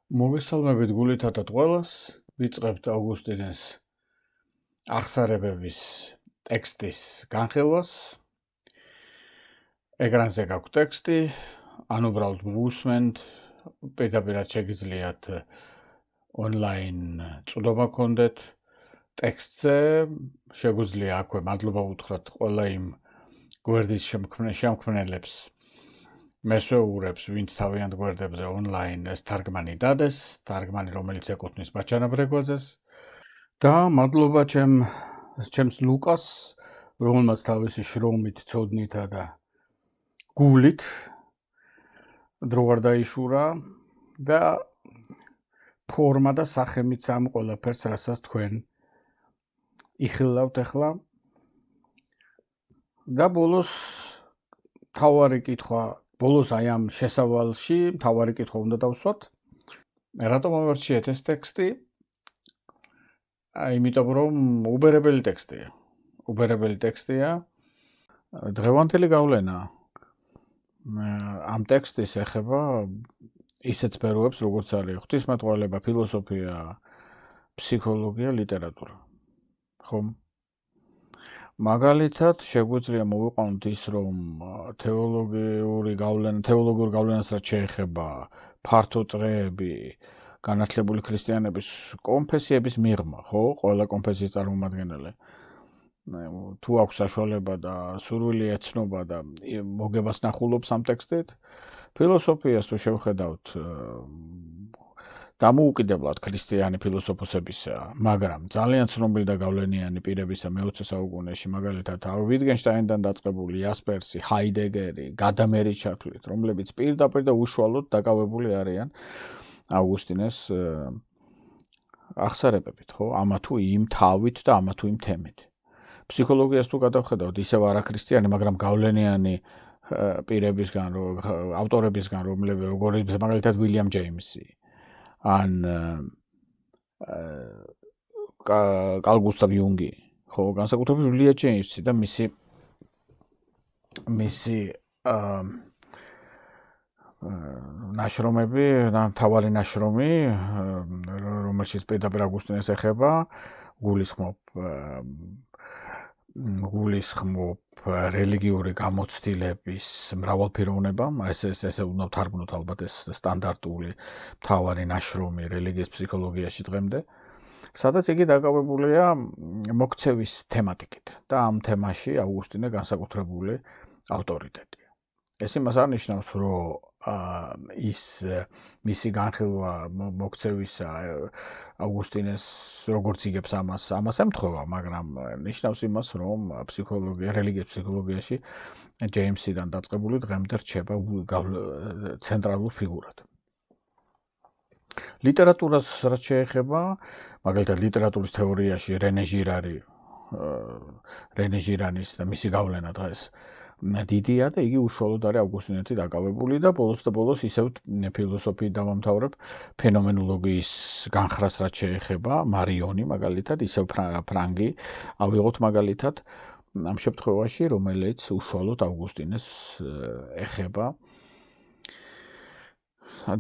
მოგესალმებით გულითათად ყველას, ვიწყებთ აუგუსტინეს აღსარებების ტექსტის განხილვას. ეკრანზე გაქვთ ტექსტი, ან უბრალოდ მოვუსმენთ, პირდაპირად შეგიძლიათ ონლაინ წვდომა გქონდეთ ტექსტზე, შეგვიძლია აქვე მადლობა უთხრათ ყველა იმ გვერდის შემქმნელებს, მესვეურებს, ვინც თავიანთ გვერდებზე ონლაინ ეს თარგმანი დადეს, თარგმანი რომელიც ეკუთვნის ბაჩანა ბრეგვაძეს. და მადლობა ჩემს ლუკას, რომელმაც თავისი შრომით, ცოდნითა და გულით დრო არ დაიშურა და ფორმა და სახემიც ამ ყველაფერს, რასაც თქვენ იხილავთ ახლა. და ბოლოს თავარი კითხვა, ბოლოს აი ამ შესავალში თავარი კითხვა უნდა დავსვათ. რატომ ამორჩიეთ ეს ტექსტი? იმიტომ რომ უბერებელი ტექსტია. უბერებელი ტექსტია. დღევანდელი გავლენა ამ ტექსტის ეხება ისეთ სფეროებს, როგორც არის ღვთისმეტყველება, ფილოსოფია, ფსიქოლოგია, ლიტერატურა. ხომ? მაგალითად, შეგვიძლია მოვიყვანოთ ის, რომ თეოლოგიური გავლენას რაც შეეხება ფართო წრეები, განათლებული ქრისტიანების კონფესიების მიღმა, ხო? ყველა კონფესიის წარმომადგენელი. თუ აქვს საშუალება და სურვილი ეცნობა და მოგებას ნახულობს ამ ტექსტით, ფილოსოფიას თუ შევხედავთ დამოუკიდებლად ქრისტიანი ფილოსოფოსებისა, მაგრამ ძალიან ცნობილი და გავლენიანი პირებისა მე-20 საუკუნეში, მაგალითად, ვიტგენშტაინიდან დაწყებული იასპერსი, ჰაიდეგერი, გადამერი ჩათვლით, რომლებიც პირდაპირ და უშუალოდ დაკავებული არიან აუგუსტინეს აღსარებებით, ხო? ამა თუ იმ თავით და ამა თუ იმ თემით. ფსიქოლოგიას თუ გადავხედავთ, ისევ არაქრისტიანი, მაგრამ გავლენიანი პირებისგან, ავტორებისგან, როგორიც მაგალითად უილიამ ჯეიმსი, ან კარლ გუსტავ იუნგი, ხო, განსაკუთრებით უილიამ ჯეიმსი და მისი ნაშრომები, თავარი ნაშრომი, რომელშიც პირდაპირ აუგუსტინეს ეხება, გულისხმობ რელიგიური გამოცდილების მრავალფეროვნება, ესე უნდა ვთარგმნოთ ალბათ ეს სტანდარტული თავარი ნაშრომი რელიგიის ფსიქოლოგიაში დღემდე, სადაც იგი დაკავებულია მოქცევის თემატიკით და ამ თემაში აუგუსტინე განსაკუთრებული ავტორიტეტია. ეს იმას არნიშნავს, რომ ის მისი განხილვა მოქცევისა აუგუსტინეს როგორც იგებს ამას ემთხვევა, მაგრამ ნიშნავს იმას, რომ რელიგიის ფსიქოლოგიაში ჯეიმსიდან დაწყებული დღემდე რჩება ცენტრალურ ფიგურად. ლიტერატურას რაც შეეხება, მაგალითად ლიტერატურის თეორიაში რენე ჟირანის და მისი გავლენა დღეს დიდია და იგი უშუალოდ არის აუგუსტინეთი დაკავებული და ბოლოს ისევ ფილოსოფიით დავამთავრებ, ფენომენოლოგიის განხრას რაც შეეხება, მარიონი მაგალითად, ისევ ფრანგი ავიღოთ მაგალითად ამ შემთხვევაში, რომელიც უშუალოდ აუგუსტინეს ეხება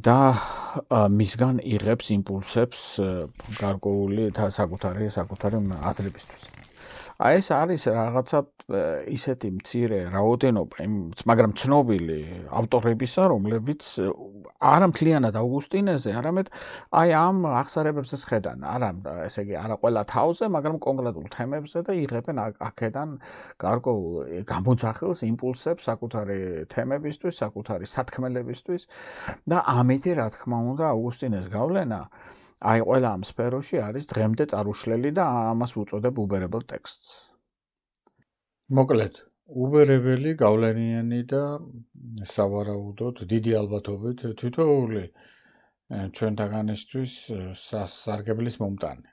და მისგან იღებს იმპულსებს გარკვეული საკუთარი აზრებისთვის. აი ეს არის რაღაცა ისეთი მცირე რაოდენობა, მაგრამ ცნობილი ავტორებისა, რომლებიც არა მთლიანად აუგუსტინეზე, არამედ აი ამ აღსარებებს ხედან, ესე იგი, არა ყველა თავზე, მაგრამ კონკრეტულ თემებზე და იღებენ აქედან გარკვეულ გამოძახილს, იმპულსებს საკუთარი თემებისთვის, საკუთარი სათქმელებისთვის და ამითი, რა თქმა უნდა, აუგუსტინეს გავლენა აი ყველა ამ სფეროში არის დღემდე წარუშლელი და ამას უწოდებ უბერებელ ტექსტს. მოკლედ, უბერებელი, გავლენიანი და სავარაუდოდ დიდი ალბათობით თითოეული ჩვენთაგანისთვის სარგებლის მომტანი.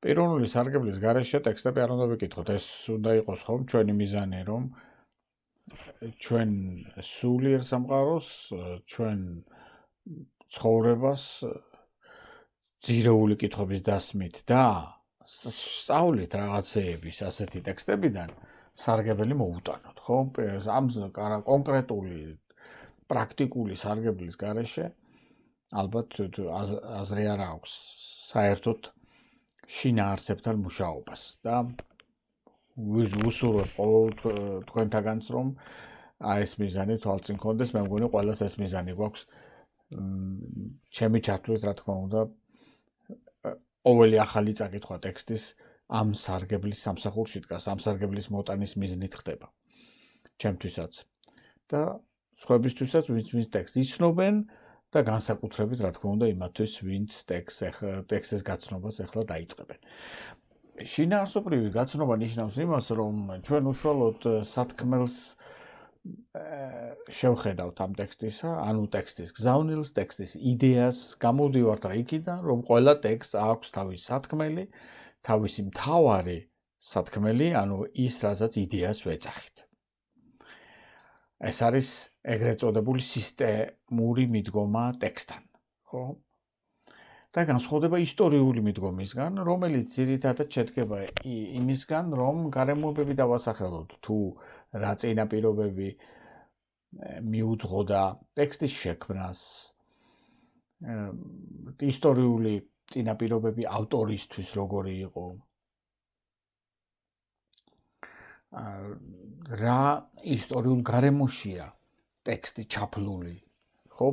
პიროვნული სარგებლის გარეშე ტექსტები არ უნდა ვიკითხოთ, ეს უნდა იყოს ხომ ჩვენი მიზანი, რომ ჩვენ სულიერ სამყაროს, ჩვენ ცხოვრებას ძირეული კითხვების დასმით და სწავლით რაღაცეების ასეთი ტექსტებიდან სარგებელი მოუტანოთ, ხო? ამ კონკრეტული პრაქტიკული სარგებლის გარეშე ალბათ აზრი არ აქვს საერთოდ შინაარსებთან მუშაობას და ვუსურვებ ყოველ თქვენთაგანს რომ ეს მიზანი თვალწინ კონდეს, მე მგონი ყველას ეს მიზანი გვაქვს. ჩემი ჩათვლით, რა თქმა უნდა, ყოველი ახალი წაკითხვა ტექსტის ამ სარგებლის სამსახურში დგას, ამ სარგებლის მოტანის მიზნით ხდება. ჩემთვისაც და სხვებისთვისაც, ვინც ტექსტს იცნობენ და განსაკუთრებით, რა თქმა უნდა, იმათთვის, ვინც ტექსტის გაცნობას ახლა დაიწყებენ. შინაარსობრივი გაცნობა ნიშნავს იმას, რომ ჩვენ უშუალოდ სათქმელს შევხედავთ ამ ტექსტისა, ანუ ტექსტის გზავნილს, ტექსტის იდეას, გამოვდივართ რა იქიდან, რომ ყველა ტექსტს აქვს თავისი სათქმელი, თავისი მთავარი სათქმელი, ანუ ის, რასაც იდეას ვეძახით. ეს არის ეგრეთ წოდებული სისტემური მიდგომა ტექსტთან, ხო? და განსხვავდება ისტორიული მიდგომისგან, რომელიც ძირითადად შედგება იმისგან, რომ გარემოებები დავასახელოთ, თუ რა წინაპირობები მიუძღოდა ტექსტის შექმნას, ისტორიული წინაპირობები ავტორისთვის როგორი იყო, რა ისტორიულ გარემოშია ტექსტი ჩაფლული, ხო,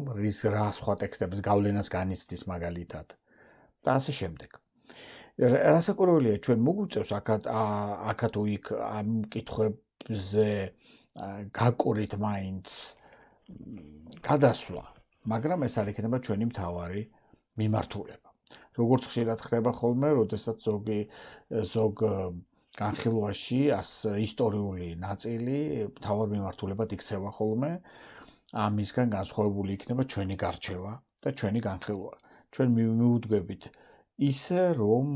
რა სხვა ტექსტების გავლენას განიცდის მაგალითად და ასე შემდეგ. რასაკვირველია, ჩვენ მოგვიწევს აქა თუ იქ ამ კითხვებზე გაკურით მაინც გადასვლა, მაგრამ ეს არ იქნება ჩვენი მთავარი მიმართულება. როგორც ხშირად ხდება ხოლმე, როდესაც ზოგ განხილვაში ისტორიული ნაწილი მთავარ მიმართულებად იქცევა ხოლმე, ამისგან განსხვავებული იქნება ჩვენი გარჩევა და ჩვენი განხილვა. ჩვენ მივუდგებით ისე, რომ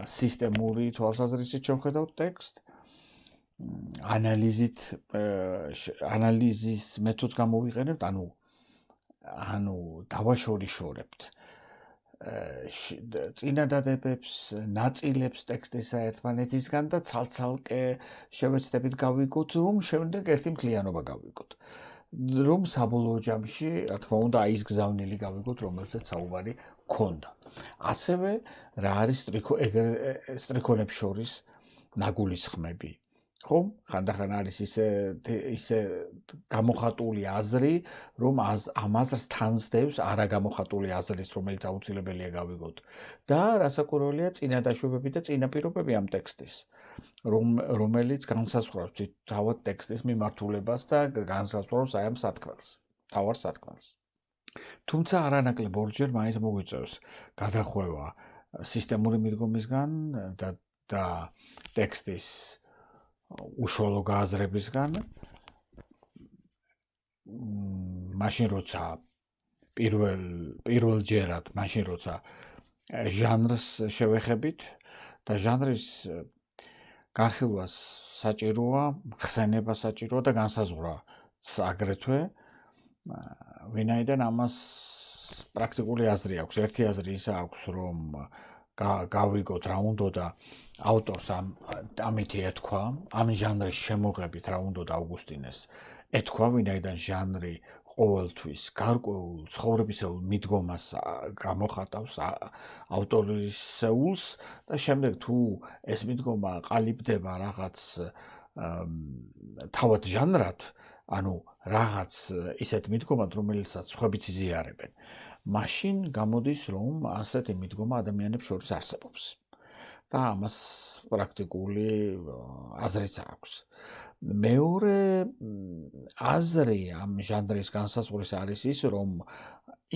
სისტემური თვალსაზრისით შევხედავთ ტექსტს, ანალიზის მეთოდს გამოვიყენებთ, ანუ დავაშორიშორებთ წინადადებებს, ნაწილებს ტექსტისა ერთმანეთისგან და ცალ-ცალკე შევეცდებით გავიგოთ, რომ შემდეგ ერთი მთლიანობა გავიგოთ. რომ საბოლოო ჯამში, რა თქმა უნდა, ის გზავნილი გავიგოთ, რომელსაც საუბარი გქონდა. ასევე რა არის სტრიქონებს შორის ნაგულისხმები. ხო? ხანდახან არის ისე გამოხატული აზრი, რომ ამ აზრს თანსდევს არაგამოხატული აზრის, რომელიც აუცილებელია გავიგოთ. და რასაკვირველია, წინადაშვებები და წინაპირობები ამ ტექსტის, რომელიც განსაზღვრავს თავად ტექსტის მიმართულებას და განსაზღვრავს აი ამ სათქმელს, თავარ სათქმელს. თუმცა არანაკლებ ორჯერ მაინც მოგვიწევს გადახვევა სისტემური მიდგომისგან და ტექსტის უშუალო გააზრებისგან, მაშინ როცა პირველჯერად, მაშინ როცა ჟანრს შევეხებით და ჟანრის განხილვას საჭიროა, ხსენება საჭიროა და განსაზღვრა აგრეთვე, ვინაიდან ამას პრაქტიკული აზრი აქვს. ერთი აზრი ისა აქვს, რომ გავიგოთ რა უნდოდა ავტორს ამითი ეთქვა, ამ ჟანრის შემოღებით რა უნდოდა ავგუსტინეს ეთქვა, ვინაიდან ჟანრი ყოველთვის გარკვეულ ცხოვრებისეულ მიდგომას გამოხატავს ავტორისეულს და შემდეგ თუ ეს მიდგომა ყალიბდება რაღაც თავად ჟანრად, ანუ რაღაც ისეთ მიდგომად, რომელსაც სხვებიც იზიარებენ, მაშინ გამოდის, რომ ასეთი მიდგომა ადამიანებს შორის არსებობს. და ამას პრაქტიკული აზრიც აქვს. მეორე აზრი ამ ჟანრის განსაზღვრის არის ის, რომ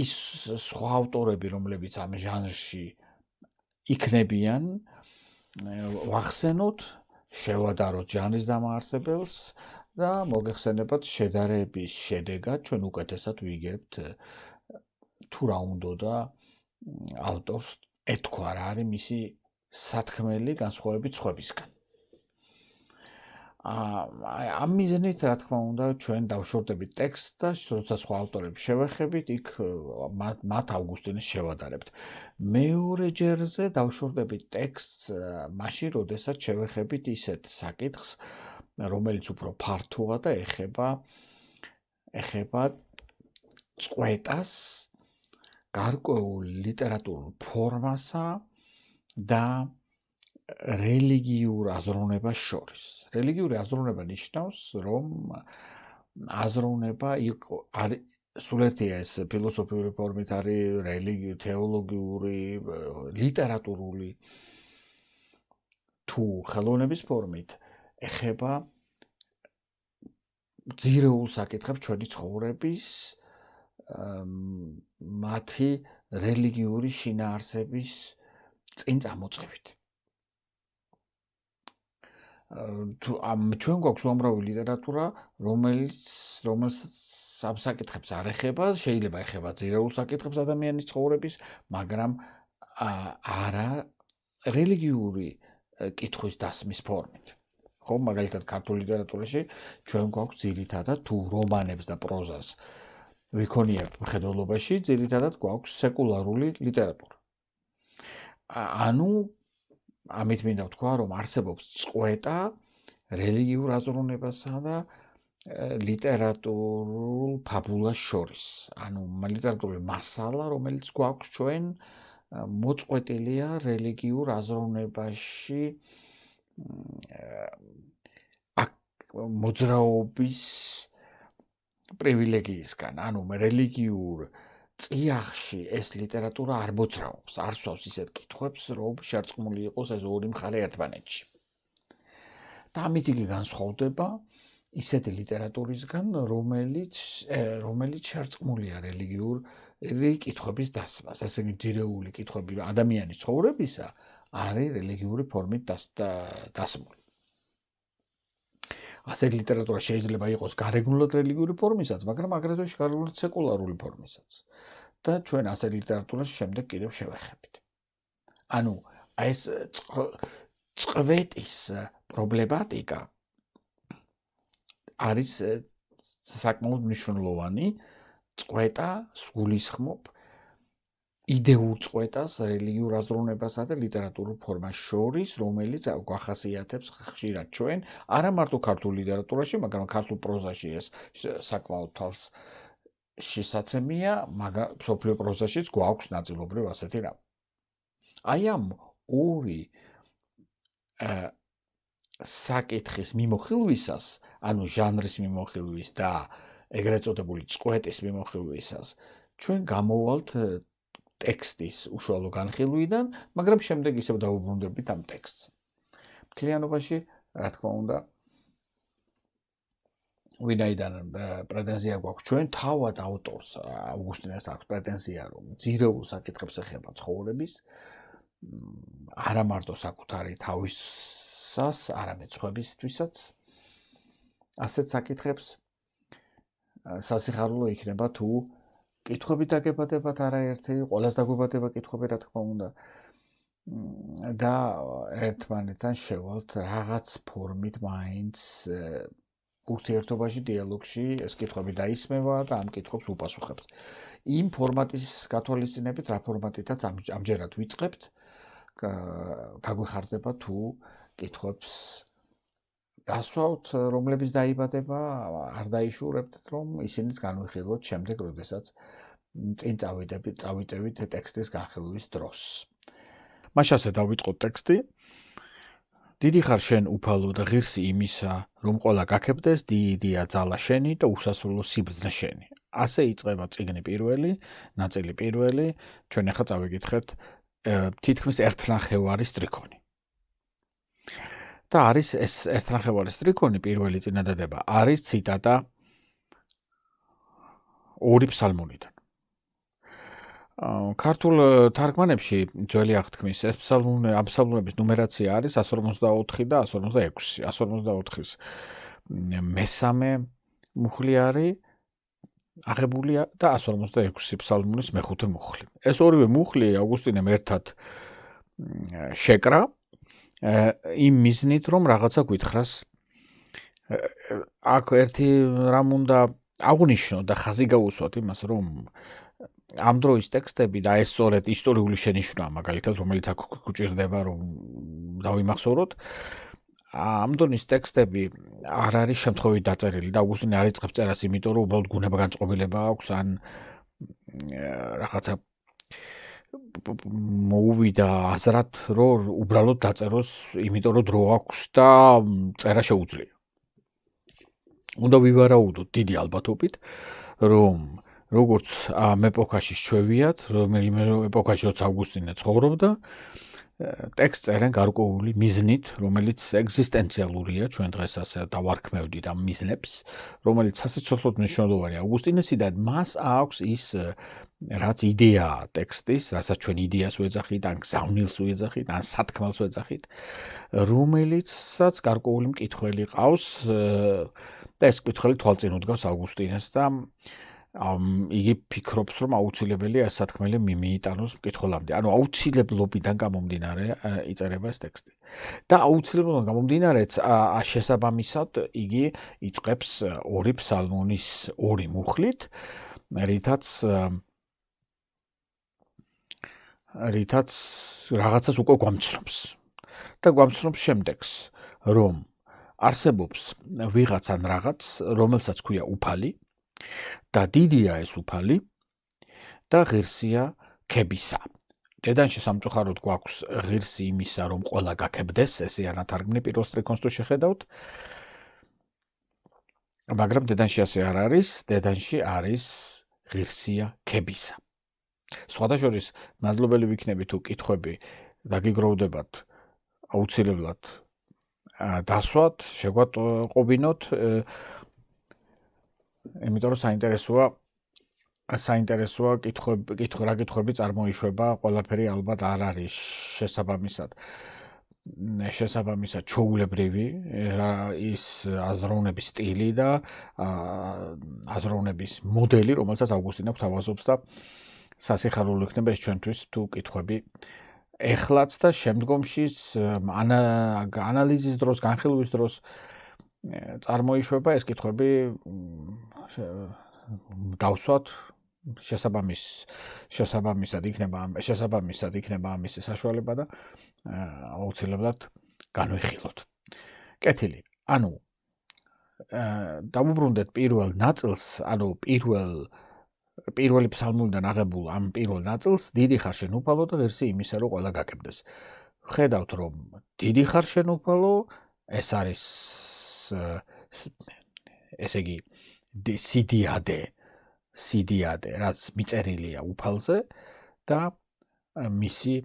ის სხვა ავტორები, რომლებიც ამ ჟანრში იქნებიან, ვახსენოთ, შევადაროთ ჟანრის დამაარსებელს და მოგეხსენებათ შედარების შედეგად ჩვენ უკეთესად ვიგებთ თუ რა უნდოდა ავტორს ეთქვა, რა არის მისი სათქმელი განსხვავებით სხვებისგან. ამ მიზნით, რა თქმა უნდა, ჩვენ დავშორდებით ტექსტს და როცა სხვა ავტორებს შევეხებით, იქ მათ ავგუსტინეს შევადარებთ. მეორე ჯერზე დავშორდებით ტექსტს მაშინ, როდესაც შევეხებით ისეთ საკითხს, რომელიც უფრო ფართოა და ეხება წყვეტას გარკვეულ ლიტერატურულ ფორმასა და რელიგიურ აზროვნებას შორის. რელიგიური აზროვნება ნიშნავს, რომ აზროვნება იყო სულ ერთია ეს ფილოსოფიური ფორმით არის, რელიგიური, თეოლოგიური, ლიტერატურული თუ ხელოვნების ფორმით ეხება ძირეულ საკითხებს ჩვენი ცხოვრების მათი რელიგიური შინაარსების წინ წამოწყებით. ჩვენ გვაქვს უამრავი ლიტერატურა, რომელსაც ამ საკითხებს არ ეხება, შეიძლება ეხება ძირეულ საკითხებს ადამიანის ცხოვრების, მაგრამ არა რელიგიური კითხვის დასმის ფორმით. ხო, მაგალითად, ქართულ ლიტერატურაში ჩვენ გვაქვს ძირითადად თუ რომანებს და პროზას ვიქონიებ მხედველობაში, ძირითადად გვაქვს სეკულარული ლიტერატურა. ანუ ამით მინდა ვთქვა, რომ არსებობს წყვეტა რელიგიურ აზროვნებასა და ლიტერატურულ ფაბულას შორის. ანუ ლიტერატურული მასალა, რომელიც გვაქვს ჩვენ, მოწყვეტილია რელიგიურ აზროვნებაში მოძრაობის პრივილეგიისგან. ანუ რელიგიურ წიაღში ეს ლიტერატურა არ მოძრაობს, არ სვავს ისეთ კითხვებს, რომ შერწყმული იყოს ეს ორი მხარე ერთმანეთში. და ამით იგი განსხვავდება ისეთი ლიტერატურისგან, რომელიც შერწყმულია რელიგიური კითხვების დასმას. ესე იგი, ძირეული კითხვები ადამიანის ცხოვრებისა არის რელიგიური ფორმით დასმული. ასეთი ლიტერატურა შეიძლება იყოს გარეგნულად რელიგიური ფორმისაც, მაგრამ აგრეთვე გარეგნულად სეკულარული ფორმისაც. და ჩვენ ასეთ ლიტერატურას შემდეგ კიდევ შევეხებით. ანუ ეს წყვეტის პრობლემატიკა არის საკმაოდ მნიშვნელოვანი. წყვეტა სულისხმობ იდეურ წყვეტას რელიგიურ აზროვნებასა და ლიტერატურულ ფორმას შორის, რომელიც გვახასიათებს ხშირად ჩვენ, არა მარტო ქართულ ლიტერატურაში, მაგრამ ქართულ პროზაში ეს საკმაოდ თვალს შესაძლებელია, მაგრამ მსოფლიო პროზაშიც გვაქვს ნაწილობრივ ასეთი რამ. აი ამ ორი საკითხის მიმოხილვისას, ანუ ჟანრის მიმოხილვის და ეგრეთ წოდებული წყვეტის მიმოხილვისას, ჩვენ გამოვალთ ტექსტის უშუალო განხილვიდან, მაგრამ შემდეგ ისევ დავუბრუნდებით ამ ტექსტს. მთლიანობაში, რა თქმა უნდა, ვინაიდან პრეტენზია გვაქვს ჩვენ თავად ავტორს, ავგუსტინეს აქვს პრეტენზია, რომ ძირეულ საკითხებს ეხება ცხოვრების, არა მარტო საკუთარი თავისას, არამედ სხვებისთვისაც, ასეთ საკითხებს სასიხარულო იქნება თუ კითხვები დაგებადებათ არაერთი, ყველას დაგვებადება კითხვები, რა თქმა უნდა, და ერთმანეთთან შევალთ რაღაც ფორმით მაინც ურთიერთობაში, დიალოგში ეს კითხვები დაისმევა და ამ კითხვებს უპასუხებთ. იმ ფორმატის გათვალისწინებით, რა ფორმატითაც ამჯერად ვიწყებთ, გაგვეხარდება თუ კითხვებს გასვავთ, რომლების დაიბადება, არ დაიშურებთ, რომ ისინიც განვიხილოთ შემდეგ, როდესაც წინ წავიწევით ტექსტის განხილვის დროს. მაშ ასე დავიწყოთ ტექსტი. დიდი ხარ შენ უფალო და ღირსი იმისა, რომ ყველა გაქებდეს, დიდია ძალა შენი და უსასრულო სიბრძნე შენი. ასე იწყება წიგნი პირველი, ნაწილი პირველი, ჩვენ ახლა წავიკითხეთ თითქმის ერთნახევარი სტრიქონი. და არის ეს ერთნახევარი სტრიქონი, პირველი წინადადება, არის ციტატა ორი ფსალმუნიდან. ქართულ თარგმანებში ძველი აღთქმის ეს ფსალმუნების ნუმერაცია არის 154 და 156. 154-ის მესამე მუხლი არის აღებულია და 156 ფსალმუნის მეხუთე მუხლი. ეს ორივე მუხლი ავგუსტინემ ერთად შეკრა იმ მიზნით, რომ რაღაცა გვითხრას. აქ ერთი რამ უნდა აღნიშნო და ხაზი გაუსვათ იმას, რომ ამ დროის ტექსტები და ეს სწორედ ისტორიული შენიშვნაა, მაგალითად, რომელიც აქ გვჭირდება, რომ დავიმახსოვროთ. ამ დროის ტექსტები არ არის შემთხვევით დაწერილი და აუგუსტინე არ იწყებს წერას, იმიტომ რომ უბრალოდ გუნება განწყობილება აქვს ან რაღაცა მოუვიდა აზრად, რომ უბრალოდ დაწეროს, იმიტომ რომ დრო აქვს და წერა შეუძლია. უნდა ვივარაუდოთ დიდი ალბათობით, რომ როგორც ამ ეპოქაში ჩვევიათ, რომელიმე ეპოქაში როცა ავგუსტინე ცხოვრობდა, ტექსტს წერენ გარკვეული მიზნით, რომელიც ეგზისტენციალურია, ჩვენ დღეს ასე დავარქმევდით ამ მიზნებს, რომელიც სასიცოცხლოდ მნიშვნელოვანია ავგუსტინესიდან, მას აქვს ის რაც იდეაა ტექსტის, რასაც ჩვენ იდეას ვეძახით, ან გზავნილს ვეძახით, ან სათქმელს ვეძახით, რომელიცაც გარკვეული მკითხველი ყავს და ეს მკითხველი თვალწინ უდგას ავგუსტინეს და იგი ფიქრობს, რომ აუცილებელია ეს სათქმელი მიიტანოს მკითხველამდე. ანუ აუცილებლობიდან გამომდინარე იწერება ეს ტექსტი. და აუცილებლობიდან გამომდინარეც შესაბამისად იგი იწყებს ორი ფსალმონის ორი მუხლით, რითაც რაღაცას უკვე გვამცნობს. და გვამცნობს შემდეგს, რომ არსებობს ვიღაც ან რაღაც, რომელსაც ქვია უფალი და დიდია ეს უფალი და ღირსია ქებისა. დედანში სამწუხაროდ გვაქვს ღირსი იმისა, რომ ყველა გაქებდეს, ესე ანათარგმნი პირველ სტრიქონს თუ შეხედავთ. მაგრამ დედანში ასე არ არის, დედანში არის ღირსია ქებისა. სხვადასხვა მადლობელი ვიქნები თუ კითხვები დაგიგროვდებათ აუცილებლად დასვათ, შეგვატყობინოთ, იმიტომ რომ საინტერესოა კითხვები წარმოიშვება, ყველაფერი ალბათ არ არის შესაბამისად ჩვეულებრივი ის აზროვნების სტილი და აზროვნების მოდელი, რომელსაც ავგუსტინე გვთავაზობს და სასიხარულო იქნება ეს ჩვენთვის თუ კითხვები ეხლაც და შემდგომშიც ანალიზის დროს, განხილვის დროს წარმოიშვება ეს კითხვები დავსვათ შესაბამისად იქნება ამის საშუალება და აუცილებლად განვიხილოთ. კეთილი. ანუ დავუბრუნდეთ პირველ ნაწილს, ანუ პირველი ფსალმუნიდან აღებულ ამ პირველ ნაწილს, დიდი ხარ შენ უფალო და ღირსი იმისა, რომ ყველა გაქებდეს. ხედავთ, რომ დიდი ხარ შენ უფალო, ეს არის ესე იგი სიდიადე, რაც მიწერილია უფალზე და მისი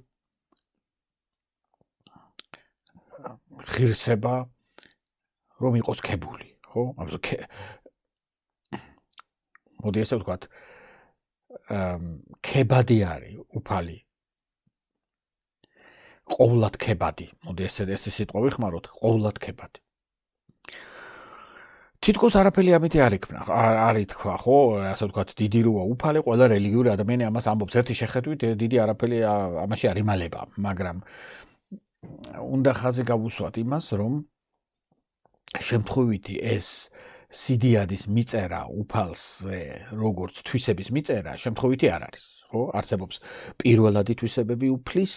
ღირსება რომ იყოს ქებული, ხო? მოდი ესე ვთქვათ, ქებადი არის უფალი. ყოვლად ქებადი. მოდი ეს სიტყვა ვიხმაროთ, ყოვლად ქებადი. თითქოს არაფერი ამით არ ითქვა, ხო? ასე ვთქვათ, დიდი როა უფალი, ყველა რელიგიური ადამიანი ამას ამბობს. ერთი შეხედვით დიდი არაფერი ამაში არ იმალება, მაგრამ უნდა ხაზი გავუსვათ იმას, რომ შემთხვევითი ეს სიდიადის მიწერა უფალზე, როგორც თვისების მიწერა, შემთხვევითი არ არის, ხო? არსებობს პირველადი თვისებები უფლის,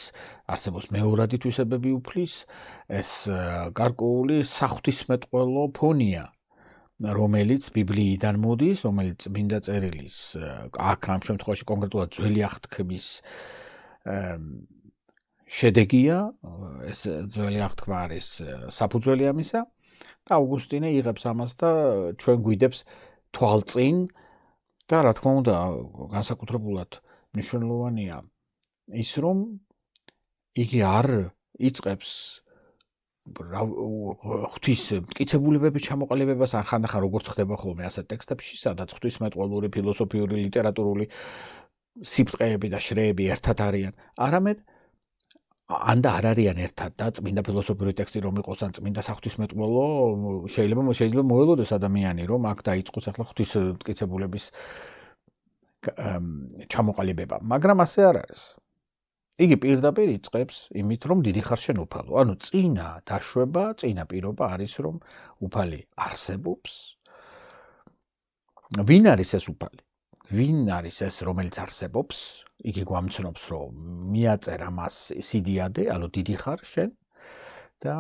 არსებობს მეორადი თვისებები უფლის, ეს გარკვეული საღვთისმეტყველო ფონია, რომელიც ბიბლიიდან მოდის, რომელიც წმინდა წერილის აქ ამ შემთხვევაში კონკრეტულად ძველი აღთქმის შედეგია, ეს ძველი აღთქმა არის საფუძველი ამისა და ავგუსტინე იღებს ამას და ჩვენ გვიდებს თვალწინ და რა თქმა უნდა განსაკუთრებულად მნიშვნელოვანია ის რომ იგი არ იწყებს ღვთის მტკიცებულებების ჩამოყალიბებას ან ხანდახან როგორც ხდება ხოლმე ასეთ ტექსტებში, სადაც ღვთისმეტყველური, ფილოსოფიური, ლიტერატურული სიბრტყეები და შრეები ერთად არიან, არამედ ან და არ არიან ერთად და წმინდა ფილოსოფიური ტექსტი რომ იყოს ან წმინდა საღვთისმეტყველო შეიძლება მოელოდეს ადამიანი რომ აქ დაიწყოს ახლა ღვთის მტკიცებულების ჩამოყალიბება, მაგრამ ასე არ არის. იგი პირდაპირ იწყებს იმით რომ დიდი ხარ შენ უფალო, ანუ წინა დაშვება, წინა პირობა არის რომ უფალი არსებობს. ვინ არის ეს უფალი? ვინ არის ეს რომელიც არსებობს? იგი გვამცნობს რომ მიაწერა მას სიდიადე, ანუ დიდი ხარ შენ და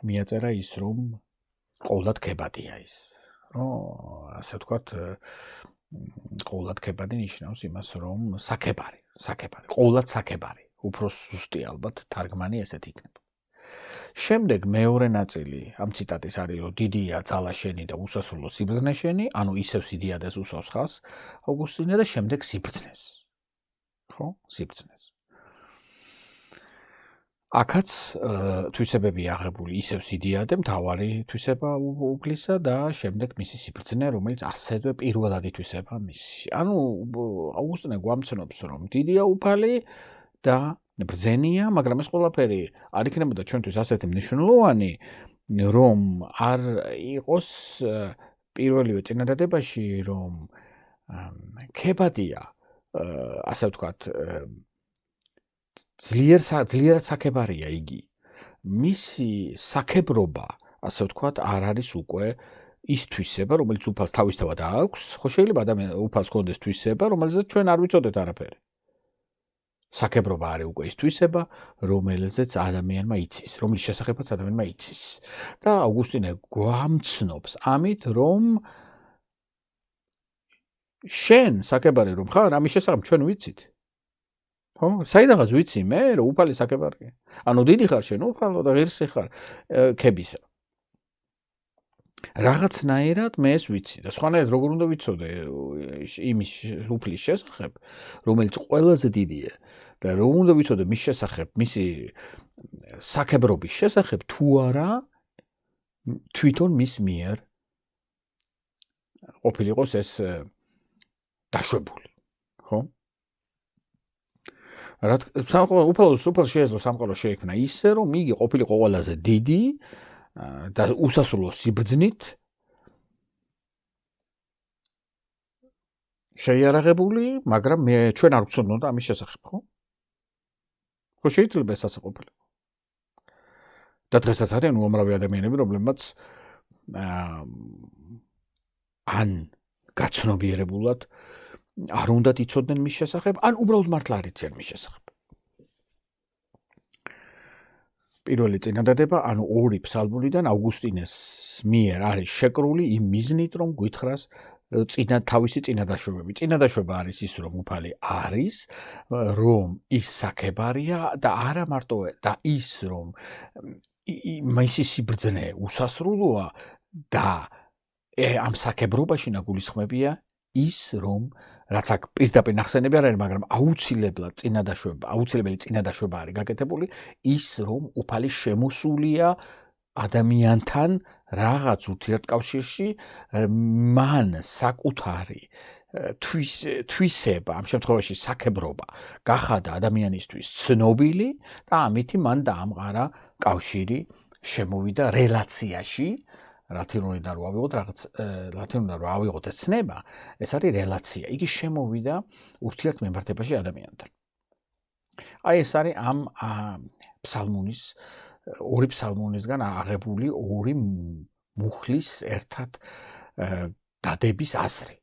მიაწერა ის რომ ყოვლად ქებადია ის. ასე ვთქვათ, ყოულად ქებადი ნიშნავს იმას, რომ საქებარი, ყოულად საქებარი. უფრო ზუსტი ალბათ თარგმანი ესეთ იქნება. შემდეგ მეორე ნაწილი ამ ციტატის არის, რომ დიდია ძალა შენი და უსასრულო სიბრძნე შენი, ანუ ისევ სიდიადეს უსავს ხას ავგუსტინე და შემდეგ სიბრძნეს. ხო? სიბრძნეს. აქაც თვისებები აღებული ისევ სიდიადე, მთავარი თვისება უფლისა და შემდეგ მისი სიბრძნე, რომელიც ასევე პირველად ითვისება მისი. ანუ ავგუსტინე გვამცნობს, რომ დიდია უფალი და ბრძენია, მაგრამ ეს ყველაფერი არ იქნებოდა ჩვენთვის ასეთი მნიშვნელოვანი, რომ არ იყოს პირველივე წინადადებაში, რომ ქებადია, ასე ვთქვათ, ძლიერად საქებარია იგი. მისი საქებრობა, ასე ვთქვათ, არ არის უკვე ის თვისება, რომელიც უფალს თავისთავად აქვს, ხო შეიძლება ადამიანს უფალს ჰქონდეს თვისება, რომელზეც ჩვენ არ ვიცოდეთ არაფერი. საქებრობა არის უკვე ის თვისება, რომელზეც ადამიანმა იცის, რომლის შესახებაც ადამიანმა იცის. და ავგუსტინე გვამცნობს ამით, რომ შენ საქებარი რომ ხარ, ამის შესახებ ჩვენ ვიცით. ხო? საიდანაც ვიცი მე, რომ უფალი საქებარია. ანუ დიდი ხარ შენ უფალო და ღირსი ხარ ქებისა. რაღაცნაირად მე ეს ვიცი და სხვანაირად როგორ უნდა ვიცოდე იმის უფლის შესახებ, რომელიც ყველაზე დიდია და როგორ უნდა ვიცოდე მის შესახებ, მისი საქებრობის შესახებ თუ არა თვითონ მის მიერ ყოფილიყოს ეს დაშვებული, ხო? უფალს შეეძლო სამყარო შეექმნა ისე, რომ იგი ყოფილიყო ყველაზე დიდი და უსასრულო სიბრძნით შეიარაღებული, მაგრამ ჩვენ არ გვცნობთ ამის შესახებ, ხო? ხო შეიძლება ეს ასე ყოფილიყო. და დღესაც არიან უამრავი ადამიანები, რომლებმაც ან გაცნობიერებულად არ უნდათ იცოდნენ მის შესახებ, ან უბრალოდ მართლა არ იციან მის შესახებ. პირველი წინადადება, ანუ 2 ფსალმურიდან ავგუსტინეს მიერ არის შეკრული იმ მიზნით, რომ გითხრას თავისი წინადაშვებები. წინადაშვება არის ის, რომ უფალი არის, რომ ის საქებარია და არა მარტო და ის, რომ მისი სიბრძნე უსასრულოა და ამ საქებრობაში ნაგულისხმებია ის, რომ რაც აქ პირდაპირ ნახსენები არ არის, მაგრამ აუცილებელი წინადაშვება არის გაკეთებული, ის, რომ უფალი შემოსულია ადამიანთან რაღაც ურთიერთკავშირში, მან საკუთარი თვისება, ამ შემთხვევაში საქებრობა, გახადა ადამიანისთვის ცნობილი და ამით მან დაამყარა კავშირი, შემოვიდა რელაციაში, ლათინურიდან რო ავიღოთ რაღაც ლათინურიდან რო ავიღოთ ეს ცნება, ეს არის რელაცია. იგი შემოვიდა ურთიერთმემართებაში ადამიანთან. აი ეს არის ამ ფსალმუნის 2 ფსალმუნისგან აღებული 2 მუხლის ერთად დადების აზრი.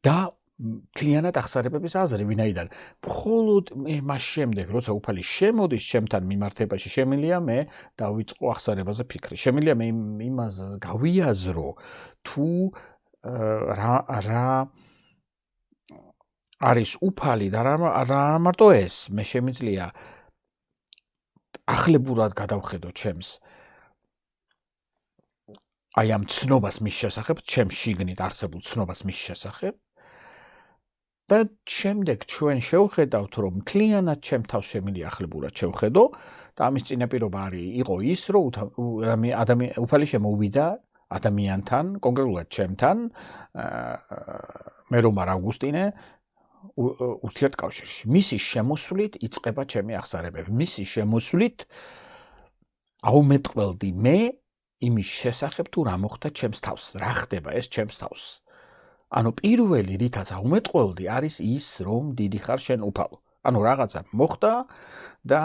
და მთლიანად აღსარებების აზრი, ვინაიდან მხოლოდ მას შემდეგ, როცა უფალი შემოდის ჩემთან მიმართებაში, შემიძლია მე დავიწყო აღსარებაზე ფიქრი. შემიძლია მე იმას გავიაზრო, თუ რა არის უფალი და რა მარტო ეს, მე შემიძლია ახლებურად გადავხედო ჩემს აი ამ ცნობას მის შესახებ, ჩემს შიგნით არსებულ ცნობას მის შესახებ. და შემდეგ ჩვენ შევხედავთ, რომ მთლიანად ჩემ თავს შემიძლია ახლებურად შევხედო და ამის წინაპირობა იყო ის, რომ უფალი შემოვიდა ადამიანთან, კონკრეტულად ჩემთან, მე რომ არ ავგუსტინე ურთიერთკავშირში. მისი შემოსვლით იწყება ჩემი აღსარებები. მისი შემოსვლით აუმეტყველდი მე იმის შესახებ, თუ რა მოხდა ჩემს თავს, რა ხდება ეს ჩემს თავს. ანუ პირველი რითაც აუმეტყველდი არის ის, რომ დიდი ხარ შენ უფალო. ანუ რაღაცა მოხდა და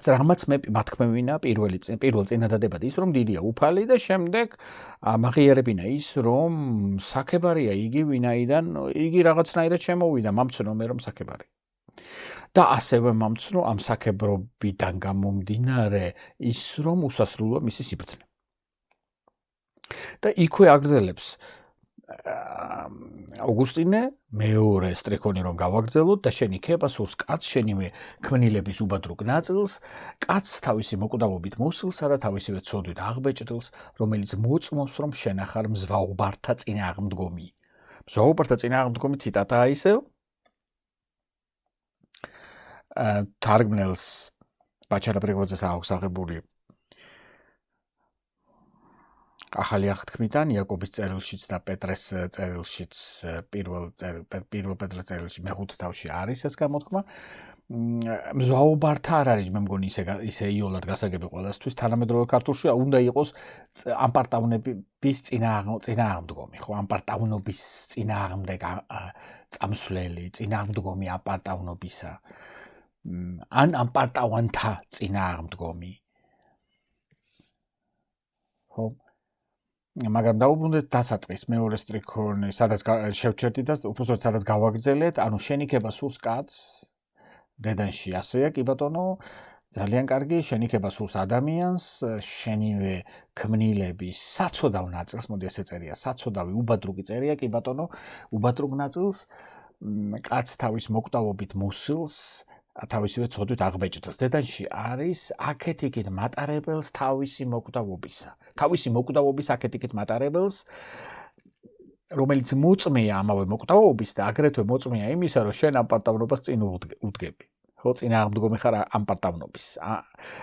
რამაც მე მათქმევინა პირველ წინადადებად ის, რომ დიდია უფალი და შემდეგ მაღიერებინა ის, რომ საქებარია იგი, ვინაიდან იგი რაღაცნაირად შემოვიდა, მამცნო მე რომ საქებარია. და ასევე მამცნო ამ საქებრობიდან გამომდინარე ის, რომ უსასრულოა მისი სიბრძნე. და იქვე აგრძელებს აუგუსტინე მეორე სტრიქონი რომ გავაგრძელოთ და შენი ქება სურს კაც შენივე ქმნილების უბადრუგ ნაწილს კაც თავისი მოკვდავობით მოსილსა და თავისივე ცოდვით აღბეჭდილს რომელიც მოწმობს რომ შენ ახარ მზვაობართა წინააღმდგომი მზვაობართა წინააღმდგომი ციტატაა ისევ თარგმნელს ბაჩარა პრიგოძეს აქვს აღებული ახალი აღთქმიდან იაკობის წერილშიც და პეტრეს წერილშიც პირველ პეტრეს წერილში მეხუთე თავში არის ეს გამოთქმა მზვაობართა არ არის მე მგონი ისე იოლად გასაგები ყველასთვის თანამედროვე ქართულში უნდა იყოს ამპარტავნების წინააღმდგომი ხო ამპარტავნობის წინააღმდეგ წამსვლელი წინააღმდგომი ამპარტავნობისა ან ამპარტავანთა წინააღმდგომი ხო მაგრამ დაუბრუნდეთ დასაწყის მეორე სტრიქონი, სადაც შევჩერდით და უბრალოდ სადაც გავაგრძელეთ, ანუ შენიქება სურს კაც დედანში ასეა, კი ბატონო, ძალიან კარგი, შენიქება სურს ადამიანს, შენივე ქმნილების საცოდავ ნაწილს, მოდი ესე წერია, საცოდავი უბადრუგი წერია, კი ბატონო, უბადრუგ ნაწილს კაც თავის მოკვდავობით მოსილს თავისივე ცოდვით აღბეჭდს. დედანში არის აქეთ-იქით მატარებელს თავისი მოკვდავობისა. თავისი მოკვდავობის აქეთ-იქით მატარებელს, რომელიც მოწმეა ამავე მოკვდავობის და აგრეთვე მოწმეა იმისა, რომ შენ ამ პარტავნობას წინ უდგები. ხო, წინააღმდგომი ხარ ამ პარტავნობის.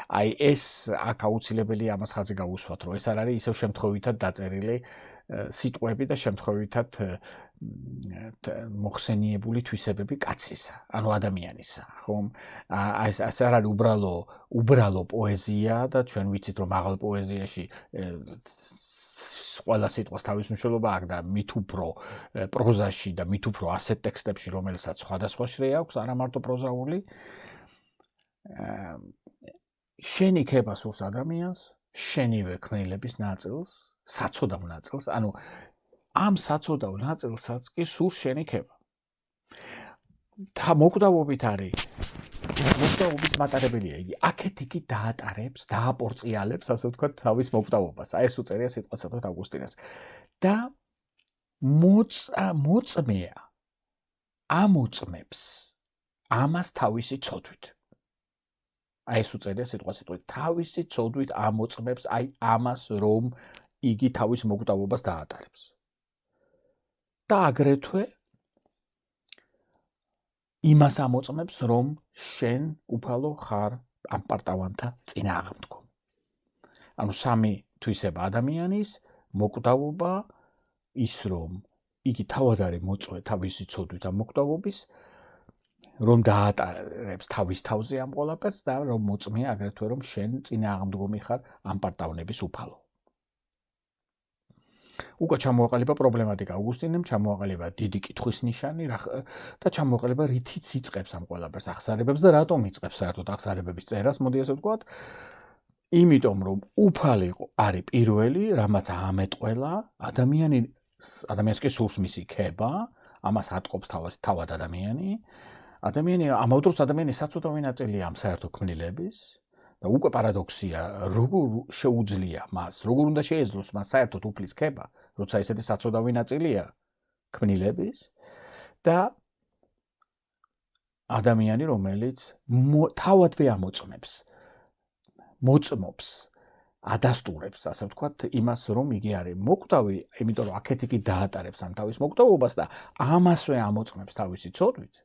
აი ეს აქ აუცილებელია ამას ხაზი გაუსვათ, რომ ეს არ არის ისევ შემთხვევითად დაწერილი სიტყვები და შემთხვევითად მოხსენიებული თვისებები კაცისა, ანუ ადამიანისა, ხო? ეს არ არის უბრალო პოეზია და ჩვენ ვიცით რომ მაღალ პოეზიაში ყველა სიტყვას თავის მნიშვნელობა აქვს და მით უფრო პროზაში და მით უფრო ასეთ ტექსტებში, რომელსაც სხვადასხვა შრე აქვს, არა მარტო პროზაული. შენი ქება სურს ადამიანს, შენივე ქმნილების ნაწილს, საცოდავ ნაწილს, ანუ ამ საცოდავ ნაწილსაც კი სურს შენი ქება. და მოკვდავობით არის მოკვდავობის მატარებელია იგი. აქეთ-იქით დაატარებს, დააპორწიალებს, ასე ვთქვათ, თავის მოკვდავობას. აი ეს უწერია სიტყვასიტყვით აუგუსტინეს. და მოწმეა ამოწმებს ამას თავისი ცოდვით. აი ეს უწერია სიტყვასიტყვით თავისი ცოდვით ამოწმებს აი ამას რომ იგი თავის მოკვდავობას დაატარებს. და აგრეთვე იმას ამოწმებს, რომ შენ უფალო ხარ ამ პარტავანთა წინააღმდგომი. ანუ სამი თვისება ადამიანის მოკვდავობა ის რომ იგი თავად არის მოწვე თავისი ცოდვით ამ მოკვდავობის, რომ დაატარებს თავის თავზე ამ ყველაფერს და რომ მოწმეა აგრეთვე რომ შენ წინააღმდგომი ხარ ამ პარტავნების უფალო. უკვე ჩამოაყალიბა პრობლემატიკა აუგუსტინემ, ჩამოაყალიბა დიდი კითხვის ნიშანი და ჩამოაყალიბა რითიც იწყებს ამ ყველაფერს ახსარებებს და რატომ იწყებს საერთოდ ახსარებების წერას, მოდი ასე ვთქვათ. იმიტომ რომ უფალი არის პირველი, რამაც ამეტყველა ადამიანს კი სურს მისი ქება, ამას ატყობს თავად ადამიანი. ადამიანი ამავე დროს ადამიანის საცოდავი ნაწილია ამ საერთო ქმნილების და უკვე პარადოქსია, როგორ შეუძლია მას, როგორ უნდა შეეძლოს მას საერთოდ უფლის ქება, როცა ესეთი საცოდავი ნაწილია ქმნილების და ადამიანი, რომელიც თავადვე ამოწმებს, მოწმობს, ადასტურებს, ასე ვთქვათ, იმას, რომ იგი არის მოკვდავი, იმიტომ რომ აქეთ-იქით დაატარებს ამ თავის მოკვდავობას და ამასვე ამოწმებს თავისი ცოდვით.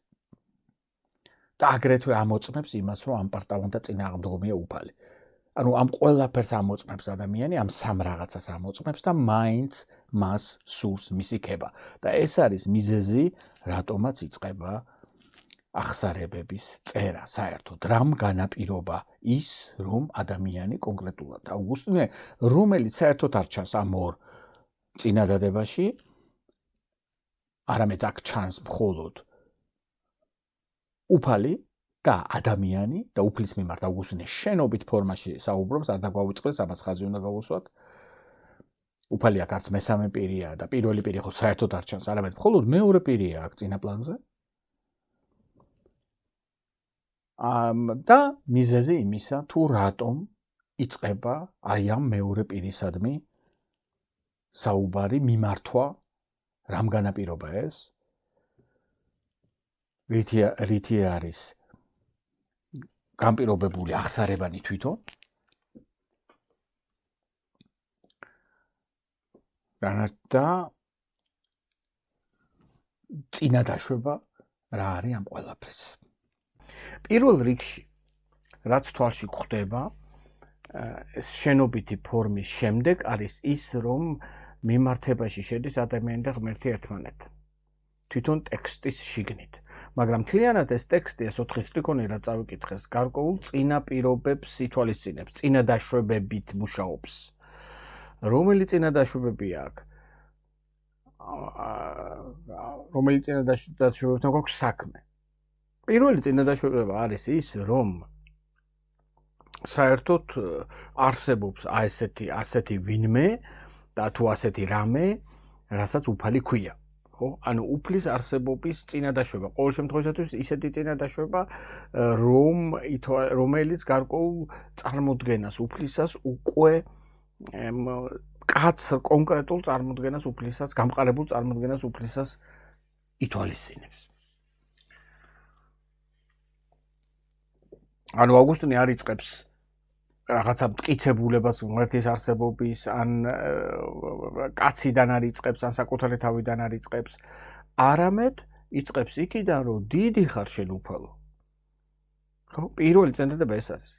და აგრეთვე ამოწმებს იმას, რომ ამ პარტავანთა წინააღმდგომია უფალი. ანუ ამ ყველაფერს ამოწმებს ადამიანი, ამ სამ რაღაცას ამოწმებს და მაინც მას სურს მისი ქება. და ეს არის მიზეზი, რატომაც იწყება ახსარებების წერა საერთოდ. რამ განაპირობა ის, რომ ადამიანი კონკრეტულად აუგუსტინე, რომელიც საერთოდ არ ჩანს ამ ორ წინადადებაში, არამედ აქ ჩანს მხოლოდ უფალი და ადამიანი და უფლის მიმართ აუგუსტინე შენობით ფორმაში საუბრობს, არ დაგვაუწყდეს, ამას ხაზი უნდა გავუსვათ. უფალი აქ არც მესამე პირია და პირველი პირი ხო საერთოდ არ ჩანს, არამედ მხოლოდ მეორე პირია აქ წინა პლანზე. და მიზეზი იმისა, თუ რატომ იწყება აი ამ მეორე პირისადმი საუბარი მიმართვა რამ განაპირობა ეს? რითი არის განპირობებული აღსარებანი თვითონ? და წინა დაშვება რა არის ამ ყველაფრის. პირველ რიგში, რაც თვალში გვხვდება, ეს შენობითი ფორმის შემდეგ არის ის, რომ მიმართებაში შედის ადამიანი და ღმერთი ერთმანეთთან. თვითონ ტექსტის შიგნით. მაგრამ მთლიანად ეს ტექსტი, ეს 4 სტრიქონი, რაც წავიკითხეს, გარკვეულ წინა პირობებს ითვალისწინებს, წინა დაშვებებით მუშაობს. რომელი წინა დაშვებებია აქ? რომელი წინა დაშვებებთან გვაქვს საქმე? პირველი წინა დაშვება არის ის, რომ საერთოდ არსებობს ასეთი ვინმე და თუ ასეთი რამე, რასაც უფალი ქვია. ხო? ანუ უფლის არსებობის წინა დაშვება. ყოველ შემთხვევაში ისეთი წინა დაშვება, რომელიც გარკვეულ წარმოდგენას უფლისას უკვე კაც კონკრეტულ წარმოდგენას უფლისას, გამყარებულ წარმოდგენას უფლისას ითვალისწინებს. ანუ ავგუსტინე არ იწყებს რაღაცა მტკიცებულებას ღმერთის არსებობის, ან კაციდან არ იწყებს, ან საკუთარი თავიდან არ იწყებს, არამედ იწყებს იქიდან, რომ დიდი ხარ შენ უფალო. ხო, პირველი წინადადება ეს არის.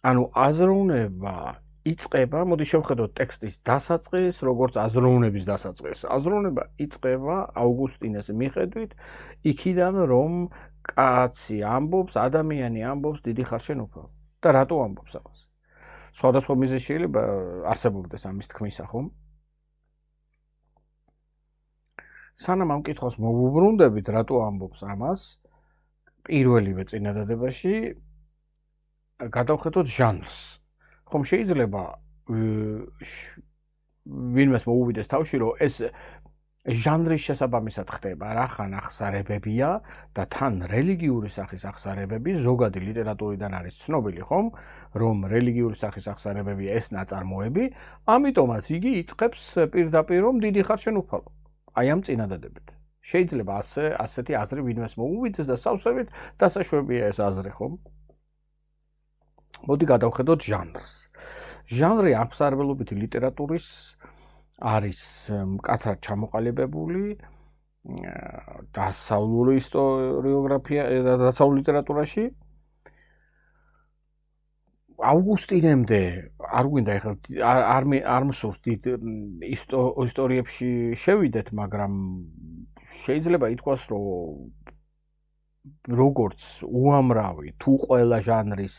ანუ აზროვნება იწყება, მოდი შევხედოთ ტექსტის დასაწყისს, როგორც აზროვნების დასაწყისს. აზროვნება იწყება ავგუსტინეს მიხედვით, იქიდან რომ კაცი ამბობს, ადამიანი ამბობს, დიდი ხარ შენ უფალო. და რატო ამბობს ამას? სხვადასხვა მიზეზი შეიძლება არსებობდეს ამის თქმისა, ხომ? სანამ ამ კითხვას მოვუბრუნდებით, რატო ამბობს ამას, პირველივე წინადადებაში გადავხედოთ ჟანრს. ხომ შეიძლება ვინმეს მოუვიდეს თავში, რომ ეს ჟანრის შესაბამისად ხდება, რახან აღსარებებია და თან რელიგიური სახის აღსარებები, ზოგადი ლიტერატურიდან არის ცნობილი, ხომ, რომ რელიგიური სახის აღსარებებია ეს ნაწარმოები, ამიტომაც იგი იწყებს პირდაპირ რომ დიდი ხარ შენ უფალო. აი ამ წინადადებით. შეიძლება ასეთი აზრი ვინმეს მოუვიდეს და სავსებით დასაშვებია ეს აზრი, ხომ? მოდი გადავხედოთ ჟანრს. ჟანრი აღსარებელობითი ლიტერატურის არის მკაცრად ჩამოყალიბებული დასავლური ისტორიოგრაფია და დასავლურ ლიტერატურაში. ავგუსტინემდე არ გვინდა ეხლა არ მსურს დიდ ისტორიებში შევიდეთ, მაგრამ შეიძლება ითქვას, რომ როგორც უამრავი თუ ყველა ჟანრის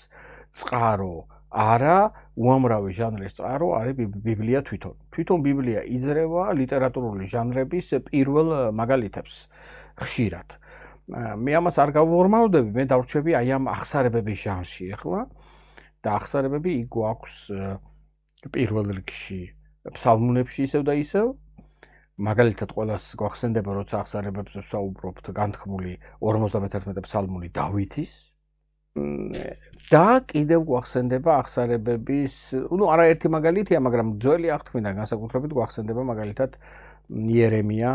წყარო არა, უამრავი ჟანრის წყარო არის ბიბლია თვითონ. თვითონ ბიბლია იძლევა ლიტერატურული ჟანრების პირველ მაგალითებს ხშირად. მე ამას არ გავორმაოდები, მე დავრჩები აი ამ აღსარებების ჟანრში ახლა და აღსარებები იქ გვაქვს პირველ რიგში ფსალმუნებში ისევ და ისევ. მაგალითად ყველას გვახსენდება, როცა აღსარებებს ვსაუბრობთ, განთქმული 51 ფსალმუნი დავითის და კიდევ გვახსენდება აღსარებების, არაერთი მაგალითია, მაგრამ ძველი აღთქმიდან განსაკუთრებით გვახსენდება მაგალითად იერემია,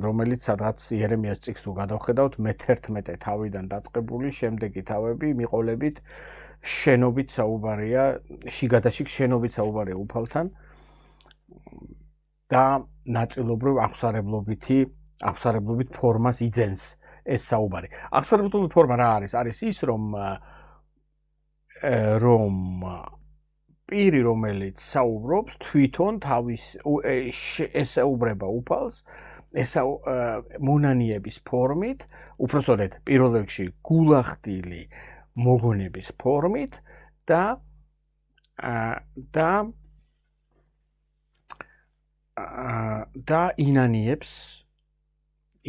რომელიც სადღაც იერემიას წიგნს თუ გადავხედავთ, მე-11 თავიდან დაწყებული, შემდეგი თავები მიყოლებით შენობით საუბარია, შიგადაშიგ შენობით საუბარია უფალთან და ნაწილობრივ აღსარებლობით ფორმას იძენს ეს საუბარი. აღსარებლობითი ფორმა რა არის? არის ის, რომ პირი, რომელიც საუბრობს, თვითონ თავის ესაუბრება უფალს, მონანიების ფორმით, უпроსოდეთ, პირველ რიგში გულახდილი მოგონების ფორმით და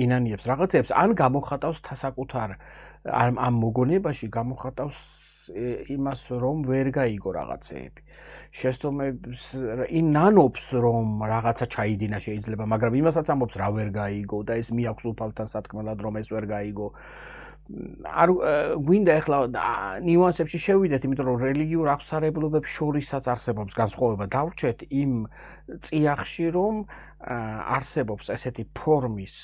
ინანიებს რაღაცებს, ან გამოხატავს საკუთარ ამ მოგონებაში გამოხატავს იმას, რომ ვერ გაიგო რაღაცეები. შესტომებს ინანობს, რომ რაღაცა ჩაიდინა შეიძლება, მაგრამ იმასაც ამბობს, რა ვერ გაიგო და ეს მიაქვს უფალთან სათქმელად, რომ ეს ვერ გაიგო. არ გვინდა ახლა ნიუანსებში შევიდეთ, იმიტომ რომ რელიგიურ აღსარებლობებს შორისაც არსებობს განსხვავება. დავრჩეთ იმ წიაღში, რომ არსებობს ესეთი ფორმის,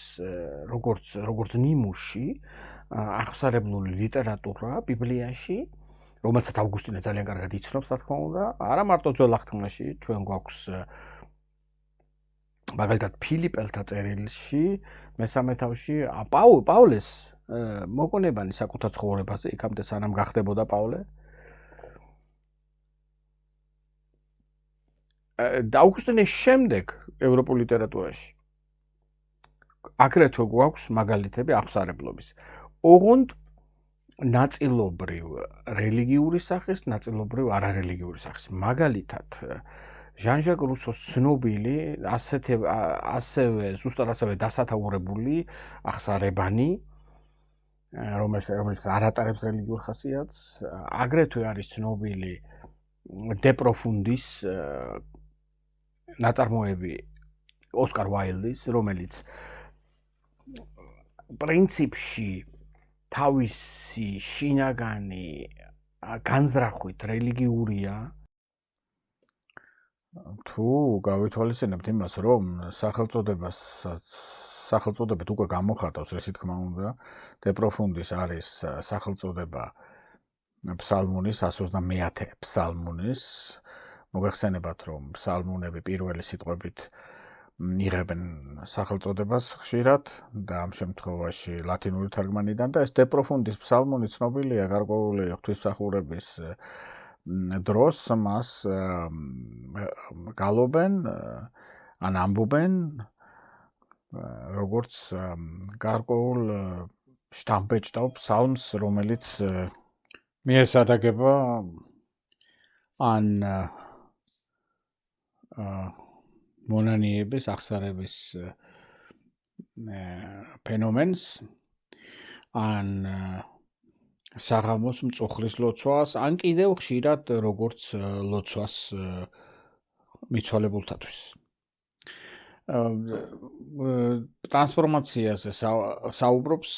როგორც ნიმუში, აღსარებლული ლიტერატურა ბიბლიაში, რომელსაც ავგუსტინე ძალიან კარგად იცნობს, რა თქმა უნდა, არა მარტო ძველ აღთქმაში, ჩვენ გვაქვს მაგალითად ფილიპელთა წერილში, მესამე თავში პავლეს მოგონებანი საკუთარ ცხოვრებაზე, იქამდე სანამ გახდებოდა პავლე. ავგუსტინეს შემდეგ ევროპულ ლიტერატურაში აგრეთვე გვაქვს მაგალითები აღსარებლობის. ოღონდ ნაწილობრივ რელიგიური სახის, ნაწილობრივ არარელიგიური სახის. მაგალითად, ჟან-ჟაკ რუსოს ცნობილი, ასევე ზუსტად ასევე დასათაურებული აღსარებანი, რომელიც არ ატარებს რელიგიურ ხასიათს, აგრეთვე არის ცნობილი დე პროფუნდის ნაწარმოები ოსკარ უაილდის, რომელიც პრინციპში თავისი შინაგანი განზრახვით რელიგიურია. თუ გავითვალისწინებთ იმას, რომ სახელწოდებით უკვე გამოხატავს, ესე თქმა უნდა, დე პროფუნდის არის სახელწოდება ფსალმუნის 129 ფსალმუნის. მოგეხსენებათ, რომ ფსალმუნები პირველი სიტყვებით იღებენ სახელწოდებას ხშირად და ამ შემთხვევაში ლათინური თარგმანიდან და ეს დე პროფუნდის ფსალმუნი ცნობილია გარკვეული ღვთისმსახურების დროს მას გალობენ ან ამბობენ როგორც გარკვეულ შტამპეჭდავ ფსალმს, რომელიც მიესადაგება ან მონანიების აღსარების ფენომენს ან საღამოს მწუხრის ლოცვას, ან კიდევ ხშირად როგორც ლოცვას მიცვალებულთათვის. ტრანსფორმაციაზე საუბრობს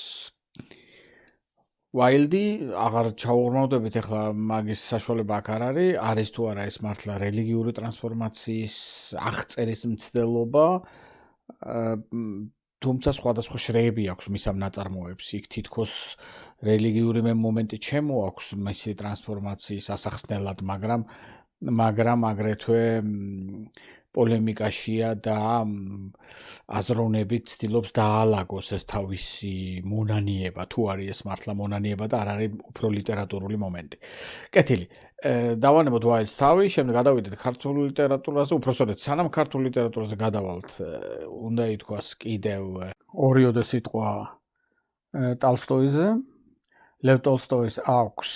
Wilde, აღარ ჩაუღრმავდებით ახლა მაგის საშუალება აქ არ არის თუ არა ეს მართლა რელიგიური ტრანსფორმაციის აღწერის მცდელობა, თუმცა სხვადასხვა შრეები აქვს მის ამ ნაწარმოებს. იქ თითქოს რელიგიური მომენტი ჩემოაქვს მისი ტრანსფორმაციის ასახსნელად, მაგრამ აგრეთვე პოლემიკაშია და აზროვნებით ცდილობს დაალაგოს ეს თავისი მონანიება, თუ არის ეს მართლა მონანიება და არ არის უფრო ლიტერატურული მომენტი. კეთილი. დავანებოთ Wilde's თავი, შემდეგ გადავიდეთ ქართულ ლიტერატურაზე, უпроსტად სანამ ქართულ ლიტერატურაზე გადავალთ, უნდა ითქვას კიდევ ორიოდე სიტყვა ტოლსტოიზე. ლევ ტოლსტოის აქვს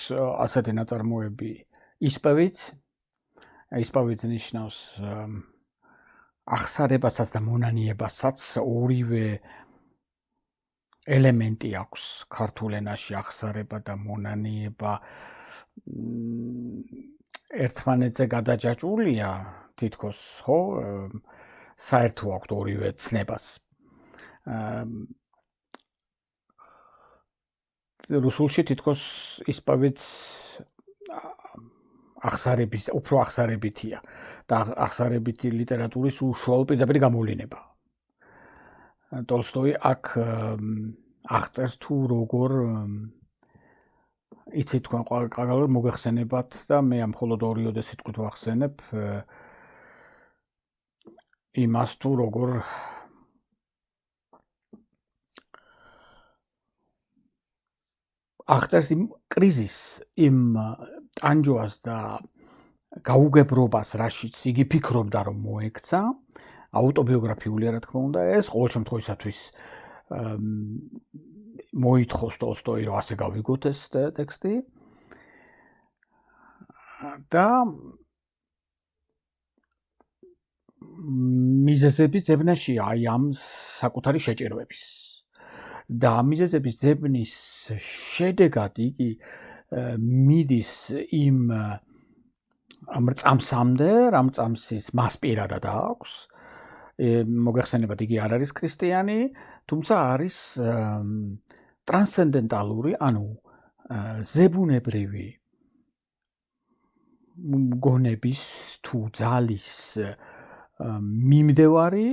ასეთი ნაწარმოები ისპევიც. ისპევიც ნიშნავს აღსარებასაც და მონანიებასაც, ორივე ელემენტი აქვს ქართულ ენაში, აღსარება და მონანიება ერთმანეთზე გადაჯაჭვულია, თითქოს, ხო, საერთო აქვთ ორივე ცნებას. რუსულში თითქოს ისპევიც უფრო აღსარებითია და აღსარებითი ლიტერატურის უშუალო პირდაპირ გამოვლინება. ტოლსტოი აქ აღწერს თუ როგორ იცით თქვენ ყველგან მოგეხსენებათ და მე ამ მხოლოდ ორიოდე სიტყვით ვახსენებ იმას თუ როგორ აღწერს იმ კრიზისს, იმ ტანჯვას და გაუგებრობას, რაშიც იგი ფიქრობდა, რომ მოექცა, აუტობიოგრაფიული რა თქმა უნდა, ეს ყოველ შემთხვევისათვის მოითხოვს ტოლსტოი, რომ ასე გავიგოთ ეს ტექსტი და მიზეზების ძებნაშია აი ამ საკუთარი შეჭერვების და მიზეზების ძებნის შედეგად იგი მიდის იმ მრწამსამდე, რამ წამსის მას პირადად აქვს. მოგეხსენებათ, იგი არ არის ქრისტიანი, თუმცა არის ტრანსცენდენტალური, ანუ ზებუნებრივი გონების თუ ძალის მიმდევარი,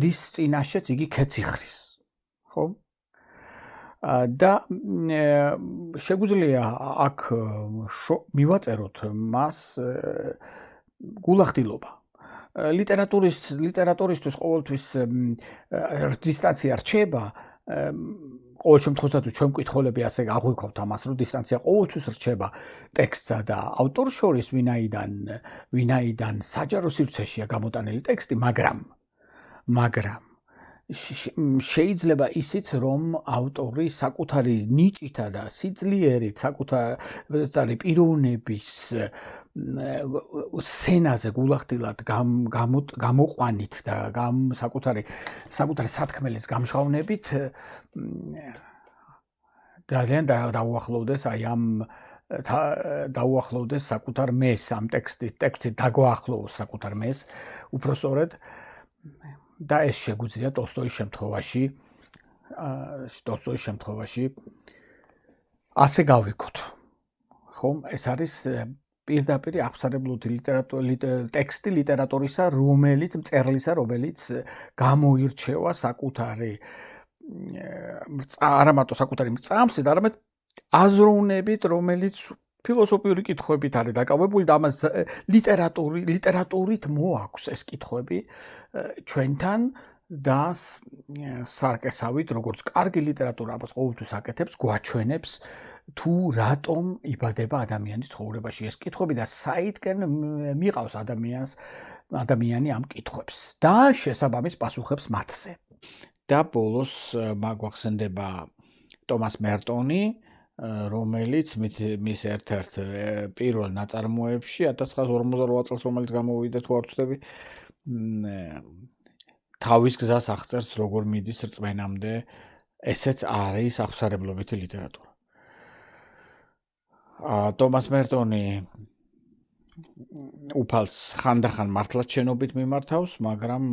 რის წინაშეც იგი ქეციხრის, ხო? და შეგვიძლია აქ მივაწეროთ მას გულახდილობა. ლიტერატურისთვის ყოველთვის დისტანცია რჩება, ყოველ შემთხვევაში ჩვენ მკითხველები ასე აღვიქვავთ ამას, რომ დისტანცია ყოველთვის რჩება ტექსტსა და ავტორს შორის, ვინაიდან საჯარო სივრცეშია გამოტანილი ტექსტი, მაგრამ შეიძლება ისიც, რომ ავტორი საკუთარი ნიჭითა და სიძლიერით, საკუთარი პიროვნების სცენაზე გულახდილად გამოყვანით და საკუთარი სათქმელის გამჟღავნებით ძალიან დაუახლოვდეს დაუახლოვდეს საკუთარ მეს ამ ტექსტით დაგვაახლოვოს საკუთარ მეს, უბრალოდ და ეს შეგვიძლია ტოლსტოის შემთხვევაში ასე გავიქოთ. ხომ, ეს არის პირდაპირ აღსარებლოთი ტექსტი ლიტერატურისა, რომელიც გამოირჩევა საკუთარი არა მარტო საკუთარი მრწამსით, არამედ აზროვნებით, რომელიც ფილოსოფიური კითხვებით არის დაკავებული და ამას ლიტერატურით მოაქვს ეს კითხვები ჩვენთან და სარკესავით, როგორც კარგი ლიტერატურა ამას ყოველთვის აკეთებს, გვაჩვენებს თუ რატომ იბადება ადამიანის ცხოვრებაში ეს კითხვები და საიდკენ მიყავს ადამიანი ამ კითხვებს და შესაბამის პასუხებს მათზე. და ბოლოს მაგვახსენდება ტომას მერტონი, რომელიც მის ერთ-ერთ პირველ ნაწარმოებში 1948 წელს, რომელიც გამოვიდა თუ არ ვცდები, თავის გზას აღწერს, როგორ მიდის რწმენამდე, ესეც არის აღსარებლობითი ლიტერატურა. ტომას მერტონი უფალს ხანდახან მართლაც შენობით მიმართავს, მაგრამ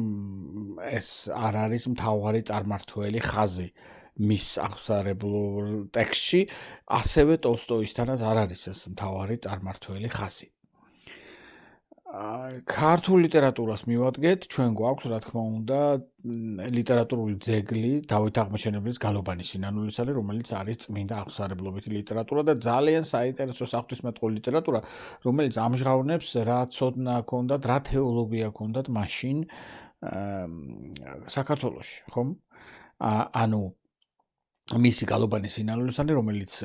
ეს არ არის მთავარი წარმართველი ხაზი მის აღსარებლურ ტექსტში, ასევე ტოლსტოისთანაც არ არის ეს მთავარი წარმართველი ხაზი. ქართულ ლიტერატურას მივადგეთ, ჩვენ გვაქვს, რა თქმა უნდა, ლიტერატურული ძეგლი დავით აღმაშენებლის გალობანი სინანულისალი, რომელიც არის წმინდა აღსარებლობითი ლიტერატურა და ძალიან საინტერესო საღვთისმეტყველო ლიტერატურა, რომელიც ამჟღავნებს რა ცოდნა ჰქონდათ, რა თეოლოგია ჰქონდათ მაშინ საქართველოში, ხომ? ანუ მისი გალობანი სინანულისალი, რომელიც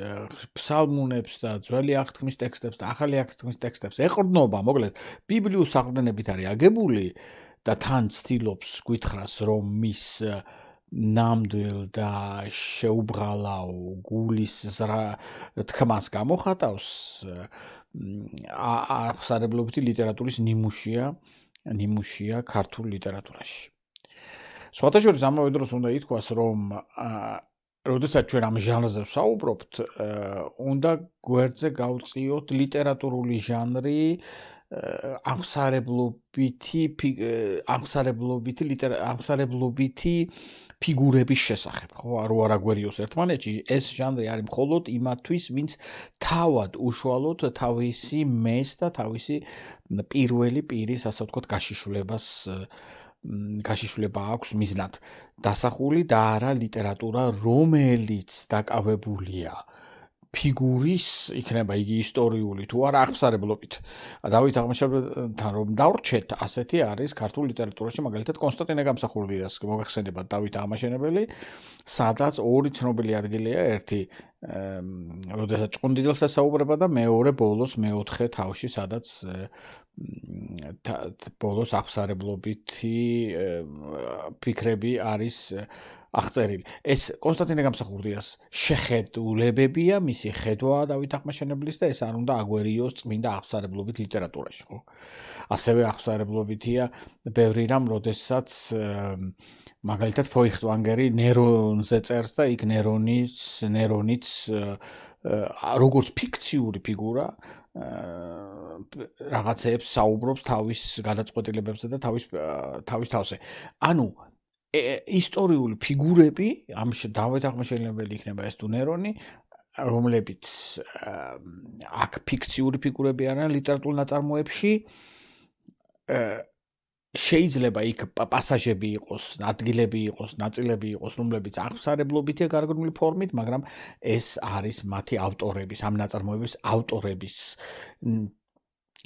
ფსალმუნებს და ძველი აღთქმის ტექსტებს და ახალი აღთქმის ტექსტებს ეყრდნობა, მოკლედ ბიბლიურ საყრდენებით არის აგებული და თან ცდილობს გითხრას, რომ მის ნამდვილ და შეუბრალაო გულის თქმას გამოხატავს, აღსარებლობითი ლიტერატურის ნიმუშია ქართულ ლიტერატურაში. სხვათა შორის ამავე დროს უნდა ითქვას, რომ როდესაც ჩვენ ამ ჟანრზე ვსაუბრობთ, უნდა გვერდზე გავწიოთ ლიტერატურული ჟანრი აღსარებლობითი ფიგურების შესახებ, ხო, რო არ აგვერიოს ერთმანეთში, ეს ჟანრი არის მხოლოდ იმათთვის, ვინც თავად უშუალოდ თავისი მეს და თავისი პირველი პირის, ასე ვთქვათ, გაშიშვლება აქვს მიზნად დასახული და არა ლიტერატურა, რომელიც დაკავებულია ფიგურის, იქნება იგი ისტორიული თუ არა აღსარებლობით. დავით აღმაშენებელთან რომ დავრჩეთ, ასეთი არის ქართულ ლიტერატურაში, მაგალითად კონსტანტინე გამსახურდიას მოგახსენებათ დავით აღმაშენებელი, სადაც ორი ცნობილი ადგილია, ერთი როდესაც ჭყონდიდელს ესაუბრება და მეორე ბოლოს მეოთხე თავში, სადაც ბოლოს აღსარებლობითი ფიქრები არის აღწერილი. ეს კონსტანტინე გამსახურდიას შეხედულებებია, მისი ხედვა დავით აღმაშენებლის და ეს არ უნდა აგვერიოს წმინდა აღსარებლობით ლიტერატურაში, ხო? ასევე აღსარებლობითია ბევრი რამ, როდესაც მაგალითად ფოიხტვანგერი ნერონზე წერს და იქ ნერონიც როგორც ფიქციური ფიგურა რაღაცეებს საუბრობს თავის გადაწყვეტილებებზე და თავის თავზე. ანუ ისტორიული ფიგურები, ამ დავით აღმაშენებელი იქნება ეს თუ ნერონი, რომლებიც აქ ფიქციური ფიგურები არიან ლიტერატურულ ნაწარმოებში, შეიძლება იქ პასაჟები იყოს, ადგილები იყოს, ნაწილები იყოს, რომლებიც აღსარებლობითია გარეგნული ფორმით, მაგრამ ეს არის მათი ავტორების, ამ ნაწარმოების ავტორების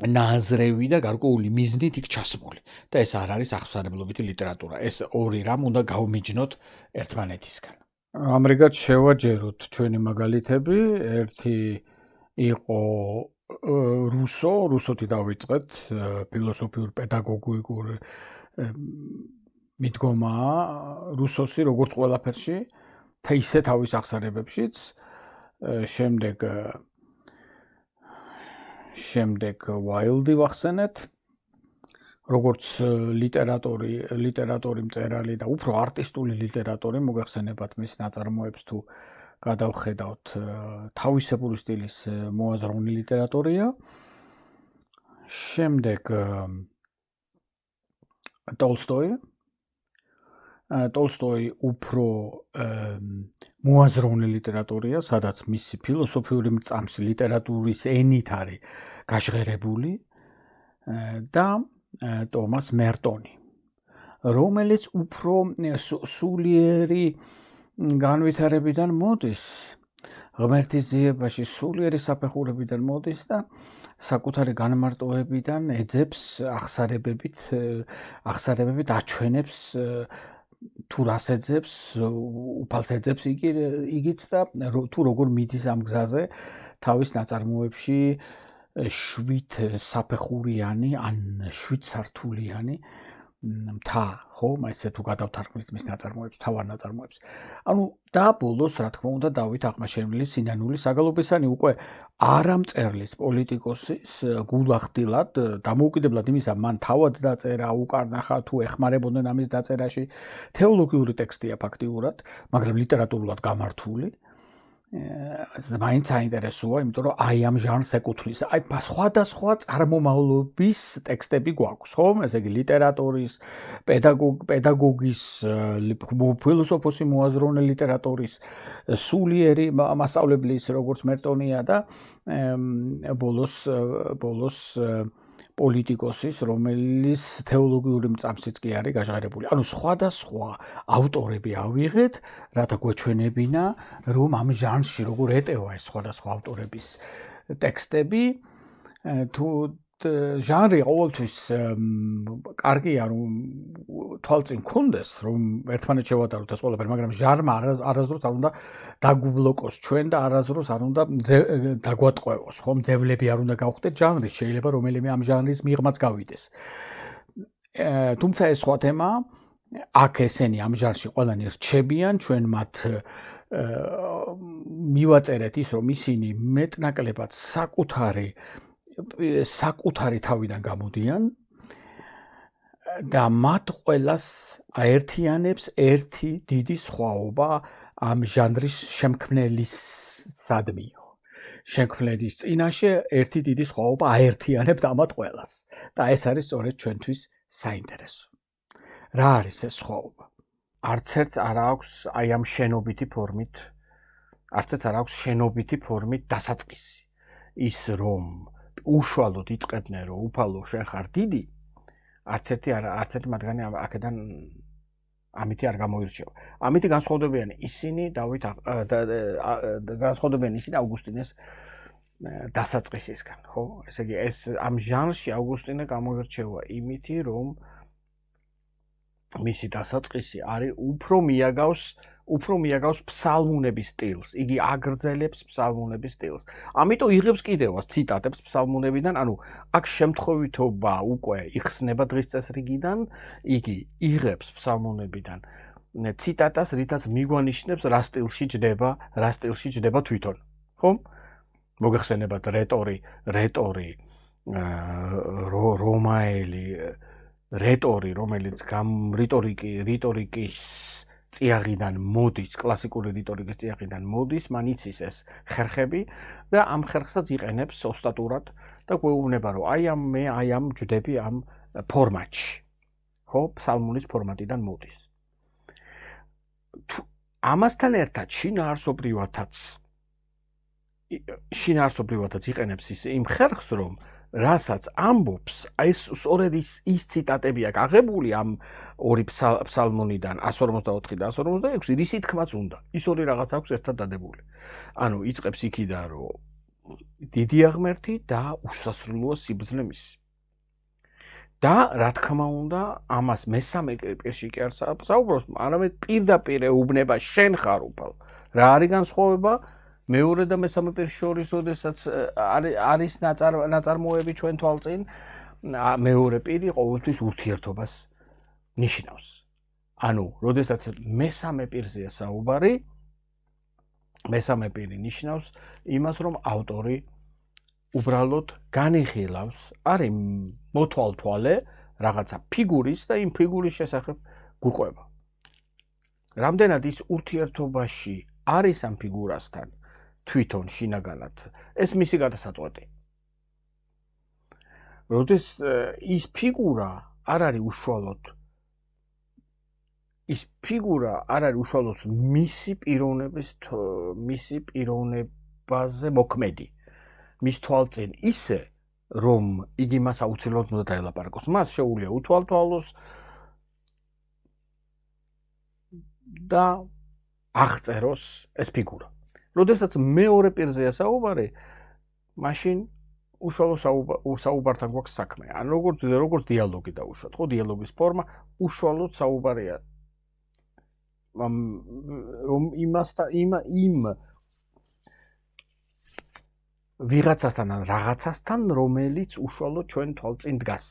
ნაზრევი და გარკვეული მიზნით იქ ჩასმული. და ეს არ არის აღსარებლობითი ლიტერატურა. ეს ორი რამ უნდა გავმიჯნოთ ერთმანეთისგან. ამრიგად შევაჯეროთ ჩვენი მაგალითები. ერთი იყო რუსოთი დავიწყეთ, ფილოსოფიურ პედაგოგიკურ მიდგომა რუსოსი როგორც ყველაფერში, ისე თავის აღსარებებშიც, შემდეგ Wilde-ი ვახსენეთ, როგორც ლიტერატორი მწერალი და უფრო არტისტული ლიტერატორი, მოგეხსენებათ მის ნაწარმოებს თუ გადავხედავთ, თავისებური სტილის მოაზროვნე ლიტერატორია. შემდეგ ტოლსტოი უფრო მოაზროვნე ლიტერატორია, სადაც მისი ფილოსოფიური მწამსი ლიტერატურის ენით არის გაჟღერებული და ტომას მერტონი, რომელიც უფრო სულიერი განვითარებიდან მოდის, ღმერთის ძიებაში სულიერი საფეხურებიდან მოდის და საკუთარი განმარტოებიდან ეძებს აღსარებებით აჩვენებს თუ რას ეძებს, უფალს ეძებს იგიც და თუ როგორ მიდის ამ გზაზე თავის ნაწარმოებში 7 საფეხურიანი ან 7 სართულიანი მთა, ხო, ესე თუ გადავთარგმნით მის ნაწარმოებს, თავარ ნაწარმოებს. ანუ და ბოლოს, რა თქმა უნდა, დავით აღმაშენებლის სინანული საგალობესანი უკვე არა მწერლის, პოლიტიკოსის გულახდილად, დამოუკიდებლად იმისა, მან თავად დაწერა, უკარნახა თუ ეხმარებოდნენ ამის დაწერაში, თეოლოგიური ტექსტია ფაქტიურად, მაგრამ ლიტერატურულად გამართული. მაინც საინტერესოა, იმიტომ რომ აი ამ ჟანრს ეკუთვნის. აი სხვადასხვა წარმომავლობის ტექსტები გვაქვს, ხო? ესე იგი ლიტერატორის, პედაგოგის, ფილოსოფოსი მოაზროვნე ლიტერატურის სულიერი მასწავლებლის, როგორც მერტონია და ბოლოს პოლიტიკოსის, რომელიც თეოლოგიური მწამსიც კი არის გაჟღერებული. ანუ სხვადასხვა ავტორები ავიღეთ, რათა გვეჩვენებინა, რომ ამ ჟანრში როგორ ეტევა ეს სხვადასხვა ავტორების ტექსტები. თუ ჟანრი ყოველთვის კარგია, რომ თვალწინ გქონდეს, რომ ერთმანეთს შევატაროთ ეს ყველაფერი, მაგრამ ჟანრმა არასდროს არ უნდა დაგუბლოკოს ჩვენ და არასდროს არ უნდა დაგვატყვევოს, ხო? მძევლები არ უნდა გავხდეთ ჟანრის, შეიძლება რომელიმე ამ ჟანრის მიღმაც გავიდეს. თუმცა ეს სხვა თემაა. აქ ესენი ამ ჟანრში ყველანი რჩებიან, ჩვენ მათ მივაწერეთ ის, რომ ისინი მეტნაკლებად საკუთარი თავიდან გამოდიან და მათ ყველას აერთიანებს ერთი დიდი სხვაობა ამ ჟანრის შემქმნელისადმი. შემქმნელის წინაშე ერთი დიდი სხვაობა აერთიანებთ ამათ ყველას და ეს არის სწორედ ჩვენთვის საინტერესო. რა არის ეს სხვაობა? არც ერთს არ აქვს აი ამ შენობითი ფორმით დასაწყისი. ის რომ უშუალოდ იწყებდნენ, რომ უფალო შენ ხარ დიდი, არც ერთი მათგანი აქედან ამითი არ გამოირჩევა. ამითი განსხვავდებიან ისინი ავგუსტინეს დასაწყისისგან, ხო? ესე იგი ეს ამ ჟანრში ავგუსტინე გამოირჩევა იმითი, რომ მისი დასაწყისი არის უფრო მიაგავს ფსალმუნების სტილს. იგი აგრძელებს ფსალმუნების სტილს. ამიტომ იღებს კიდევაც ციტატებს ფსალმუნებიდან, ანუ აქ შემთხვევითობა უკვე იხსნება დღის წესრიგიდან, იგი იღებს ფსალმუნებიდან ციტატას, რითაც მიგვანიშნებს რა სტილში ჯდება თვითონ. ხო? მოგეხსენებათ რომაელი რეტორი, რომელიც რიტორიკის წიაღიდან მოდის, კლასიკური რიტორიკის წიაღიდან მოდის, მან იცის ეს ხერხები და ამ ხერხსაც იყენებს ოსტატურად და გვეუბნება, რომ აი ამ ჯდები ამ ფორმატში. ხო, ფსალმუნის ფორმატიდან მოდის. ამასთან ერთად შინაარსობრივადაც იყენებს იმ ხერხს, რომ რასაც ამბობს, ეს სწორედ ის ციტატები აქვს აღებული ამ ორი ფსალმონიდან 144 და 146, რის თქმაც უნდა. ის ორი რაღაც აქვს ერთად დადებული. ანუ იწყებს იქიდან, რომ დიდი აღმერთი და უსასრულოა სიბრძნე მისი. და რა თქმა უნდა, ამას მესამე პირში კი არ საუბრობს, არამედ პირდაპირ ეუბნება შენ ხარ უფალ. რა არის განსხვავება მეორე და მესამე პირის შორის, როდესაც არის ნაწარმოები ჩვენ თვალწინ, მეორე პირი ყოველთვის ურთიერთობას ნიშნავს. ანუ, როდესაც მესამე პირზეა საუბარი, მესამე პირი ნიშნავს იმას, რომ ავტორი უბრალოდ განიხილავს, არის მოთვალთვალე რაღაცა ფიგურის და იმ ფიგურის შესახებ გვიყვება. რამდენად ის ურთიერთობაში არის ამ ფიგურასთან თვითონ შინაგანად, ეს მისი გადასაწყვეტი. როდეს ის ფიგურა არ არის უშუალოდ მისი პიროვნებაზე მოქმედი. მის თვალწინ ისე, რომ იგი მას აუცილებლად უნდა დაელაპარაკოს. მას შეუძლია უთვალთვალოს და აღწეროს ეს ფიგურა. როდესაც მეორე პირზეა საუბარი, მაშინ უშუალო საუბართან გვაქვს საქმე. ან როგორც დიალოგი დაუშვათ, ხო, დიალოგის ფორმა უშუალოდ საუბარია. რომ იმ ვიღაცასთან ან რაღაცასთან, რომელიც უშუალოდ ჩვენ თვალწინ დგას.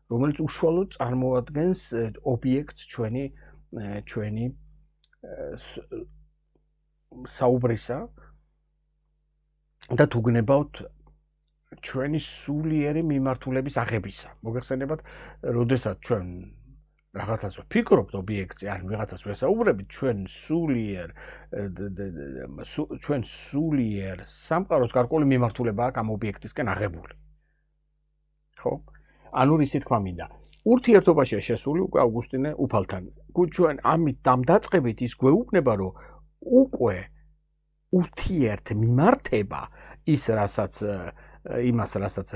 რომელიც უშუალოდ წარმოადგენს ობიექტს ჩვენი საუბრისა და თუ გნებავთ ჩვენი სულიერი მიმართულების აღებისა. მოგეხსენებათ, როდესაც ჩვენ რაღაცას ვფიქრობთ ობიექტზე, ან ვიღაცას ვესაუბრებით, ჩვენ სულიერ სამყაროს გარკვეული მიმართულება აქვს ამ ობიექტისკენ აღებული. ხო? ანუ რისი თქმა მინდა. ურთიერთობაშია შესული უკვე ავგუსტინე უფალთან. ჩვენ ამით დამდაწყებით ის გვეუბნება, რომ უკვე ურთიერთ მიმართება რასაც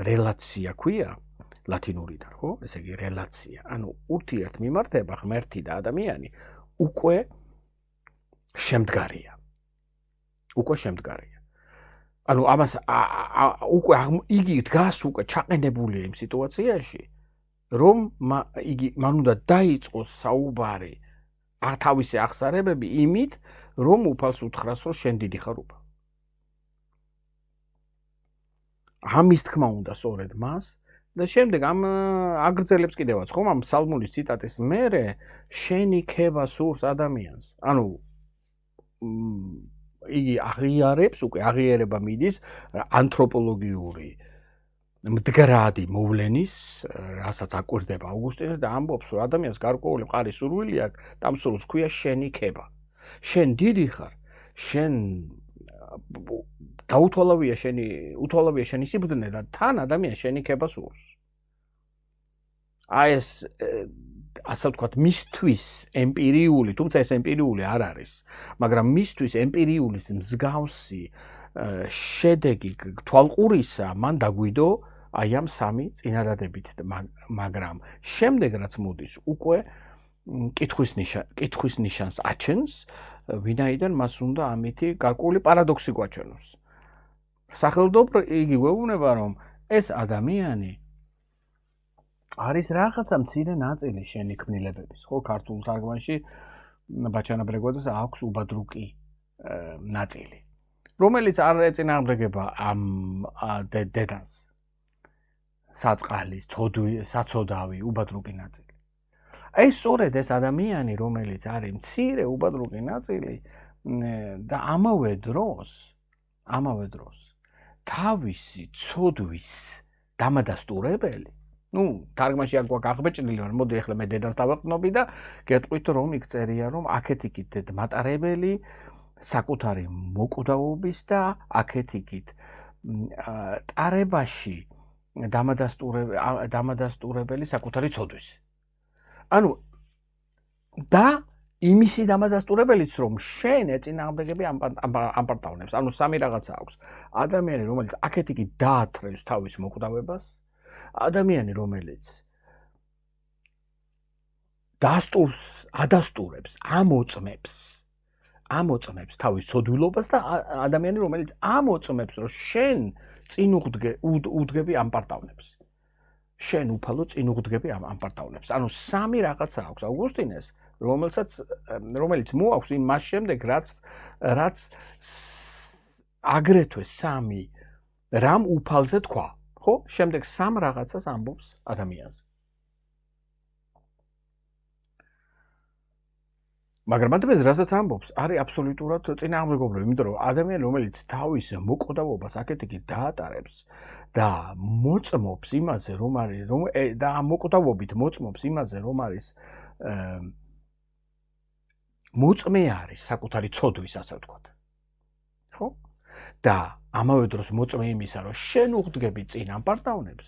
რელაცია ქვია ლათინურიდან, ხო? ესე იგი რელაცია. ანუ ურთიერთ მიმართება ღმერთი და ადამიანი უკვე შემდგარია. ანუ ამას უკვე იგი დგას უკვე ჩაყენებულია იმ სიტუაციაში, რომ მან უნდა დაიწყოს საუბარი თავისი აღსარებები იმით, რომ უფალს უთხრას, რომ შენ დიდი ხარ უფალ. ამის თქმა უნდა სწორედ მას და შემდეგ ამ აგრძელებს კიდევაც, ხომ, ამ ფსალმუნის ციტატის მერე შენი ქება სურს ადამიანს. ანუ იგი აღიარება მიდის ანთროპოლოგიური მდგრადი მოვლენის, რასაც აკვირდება ავგუსტინე და ამბობს, რომ ადამიანს გარკვეული მყარი სურვილი აქვს და ამ სურვილს ქვია შენი ქება. შენ დიდი ხარ, შენ უთვალავია შენი სიბრძნე და თან ადამიანს შენი ქება სურს. აი ეს ასე ვთქვათ, მისთვის ემპირიული, თუმცა ეს ემპირიული არ არის, მაგრამ მისთვის ემპირიულის მსგავსი შედეგი თვალყურისა მან დაგვიდო აი ამ სამი წინადადებით, მაგრამ შემდეგ რაც მოდის უკვე კითხვის ნიშანს აჩენს, ვინაიდან მას უნდა ამითი გარკვეული პარადოქსი გვაჩვენოს. სახელდობრ იგი გვეუბნება, რომ ეს ადამიანი არის რაღაცა მცირე ნაწილი შენი ქმნილებების, ხო, ქართულ თარგმანში ბაჩანა ბრეგვაძეს აქვს უბადრუკი ნაწილი, რომელიც არ ეწინააღმდეგება ამ დედას. საწყალის, საცოდავი, უბადრუკი ნაწილი. აი სწორედ ეს ადამიანი, რომელიც არის მცირე უბადრუკი ნაწილი და ამავე დროს თავისი ცოდვის დამადასტურებელი, თარგმანში აქ გვაქვს აღბეჭდილი, რომ მოდი ახლა მე დედას დავაყრდნობი და გეტყვით, რომ იქ წერია, რომ აქეთ-იქით დედმატარებელი საკუთარი მოკვდავობის და აქეთ-იქით ტარებაში დამადასტურებელი საკუთარი ცოდვის. ანუ და იმისი დამადასტურებელიც რომ შენ ეწინააღმდეგები ამპარტავნებს. ანუ სამი რაღაცა აქვს. ადამიანი რომელიც აქეთ-იქით დაათრევს თავის მოკვდავებას, ადამიანი რომელიც ადასტურებს, ამოწმებს თავის სოდვილობას და ადამიანი რომელიც ამოწმებს რომ შენ წინ უდგები ამპარტავნებს. შენ უფალო წინ უდგები ამპარტავნებს. ანუ სამი რაღაცა აქვს ავგუსტინეს, რომელიც მოაქვს იმ მას შემდეგ, რაც აგრეთვე სამი რამ უფალზე თქვა, ხო? შემდეგ სამ რაღაცას ამბობს ადამიანზე. მაგრამ ადამიანს რასაც ამბობს, არის აბსოლუტურად წინააღმდეგობრივი, იმიტომ რომ ადამიანი, რომელიც თავის მოკვდავობას აქეთ-იქით დაატარებს და მოწმობს იმაზე, რომ არის და ამ მოკვდავობით მოწმობს იმაზე, რომ არის მოწმე არის საკუთარი ცოდვის, ასე ვთქვათ. ხო? და ამავე დროს მოწმე იმისა, რომ შენ უხდგები წინ ამპარტავნებს,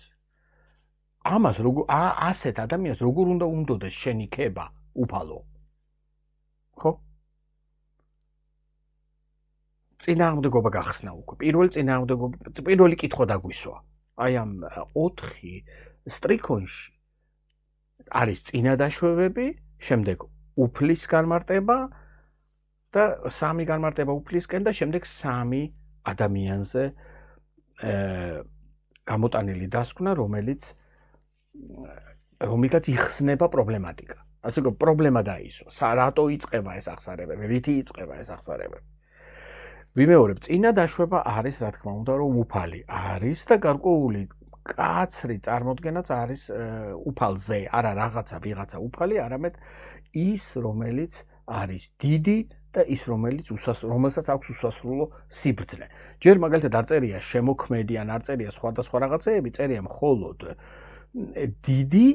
ამას ასეთ ადამიანს როგორ უნდა უნდოდეს შენი ქება უფალო? ხო? წინააღმდეგობა გახსნა უკვე. პირველი კითხვა დაგვისვა. აი ამ 4 სტრიქონში არის წინადაშვებები, შემდეგ უფლის განმარტება და 3 განმარტება უფლისკენ და შემდეგ 3 ადამიანზე გამოტანილი დასკვნა, რომელთაც იხსნება პრობლემატიკა. ასე რომ პრობლემა დაისვა. რატო იწყება ეს აღსარებები? რითი იწყება ეს აღსარებები? ვიმეორებ, წინადაშვება არის, რა თქმა უნდა, რომ უფალი არის და გარკვეული კაცრი წარმოდგენაც არის უფალზე, არა ვიღაცა უფალი, არამედ ის, რომელიც არის დიდი და ის, რომელსაც აქვს უსასრულო სიბრძნე. ჯერ მაგალითად არ წერია შემოქმედი ან არ წერია სხვადასხვა რაღაცეები, წერია მხოლოდ დიდი